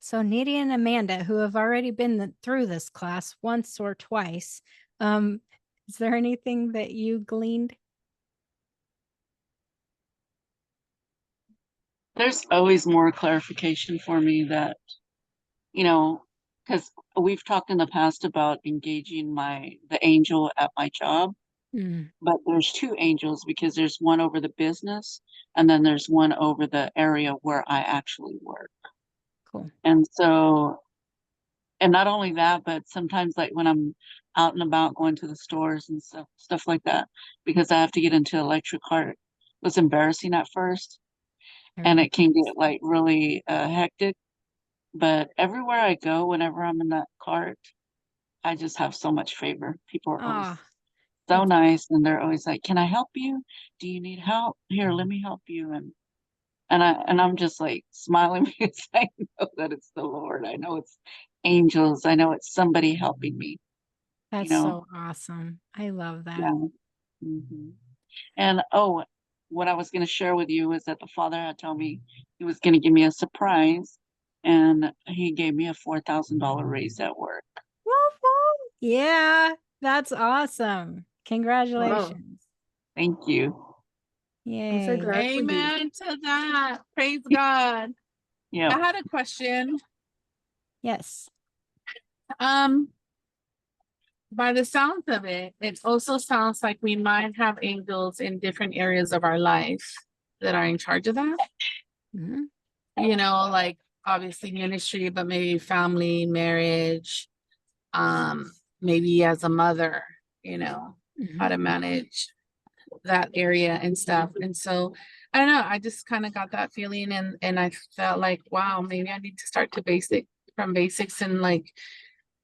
S1: So Nadia and Amanda, who have already been through this class once or twice, is there anything that you gleaned?
S3: There's always more clarification for me that, because we've talked in the past about engaging the angel at my job, but there's two angels because there's one over the business and then there's one over the area where I actually work.
S1: Cool.
S3: And so, and not only that, but sometimes like when I'm out and about going to the stores and stuff like that, because I have to get into electric cart, it was embarrassing at first. And it can get like really hectic. But everywhere I go, whenever I'm in that cart, I just have so much favor. People are always so nice, and they're always like, "Can I help you? Do you need help? Here, let me help you." And I'm just like smiling because I know that it's the Lord. I know it's angels. I know it's somebody helping me.
S1: That's so awesome. I love that.
S3: Yeah. Mm-hmm. And oh, what I was going to share with you is that the Father had told me he was going to give me a surprise, and he gave me a $4,000 raise at work.
S1: Woof, woof. Yeah, that's awesome. Congratulations.
S3: Thank you.
S1: Yay.
S2: I'm so glad for you.
S4: Amen to that. Praise God. I
S3: Yeah.
S4: had a question.
S1: Yes.
S4: By the sounds of it, it also sounds like we might have angels in different areas of our life that are in charge of that.
S1: Mhm.
S4: You know, like obviously ministry, but maybe family, marriage, maybe as a mother, you know, how to manage that area and stuff. And so I don't know, I just kind of got that feeling, and I felt like, wow, maybe I need to start to from basics and like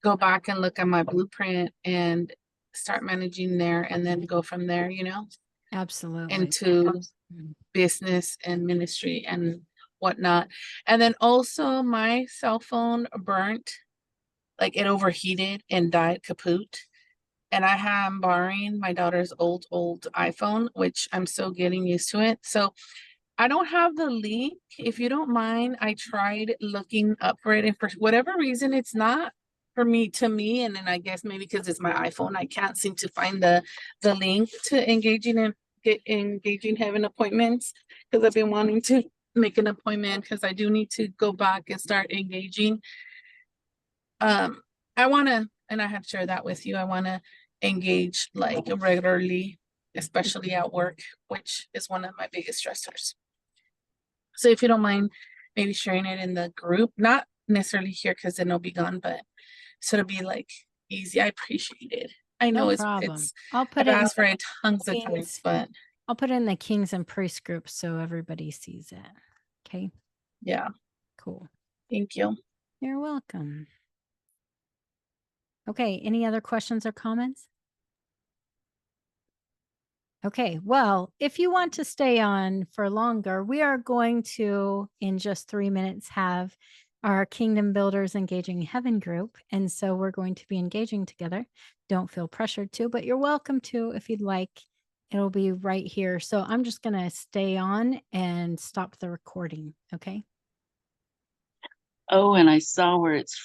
S4: go back and look at my blueprint and start managing there and then go from there, you know,
S1: Absolutely.
S4: into
S1: Mhm.
S4: business and ministry and whatnot. And then also my cell phone burnt, like it overheated and died kaput. And I am borrowing my daughter's old iPhone, which I'm still getting used to it. So I don't have the link. If you don't mind, I tried looking up for it, and for whatever reason, it's not for me to me. And then I guess maybe because it's my iPhone, I can't seem to find the link to engaging having appointments, because I've been wanting to make an appointment because I do need to go back and start engaging. I want to, and I have shared that with you, I want to engage like regularly, especially at work, which is one of my biggest stressors. So if you don't mind, maybe sharing it in the group, not necessarily here because then it'll be gone, but so it'll be like easy. I appreciate it. I know
S1: No
S4: it's
S1: problem. I'll
S4: I've
S1: put it in
S4: asked for
S1: the
S4: it tons of
S1: Kings.
S4: times, but
S1: I'll put it in the Kings and Priests group so everybody sees it. Okay.
S4: yeah,
S1: Cool.
S4: thank you.
S1: You're welcome. Okay. Any other questions or comments? Okay, well, if you want to stay on for longer, we are going to, in just 3 minutes, have our Kingdom Builders Engaging Heaven group. And so we're going to be engaging together. Don't feel pressured to, but you're welcome to if you'd like. It'll be right here. So I'm just going to stay on and stop the recording. Okay.
S3: Oh, and I saw where it's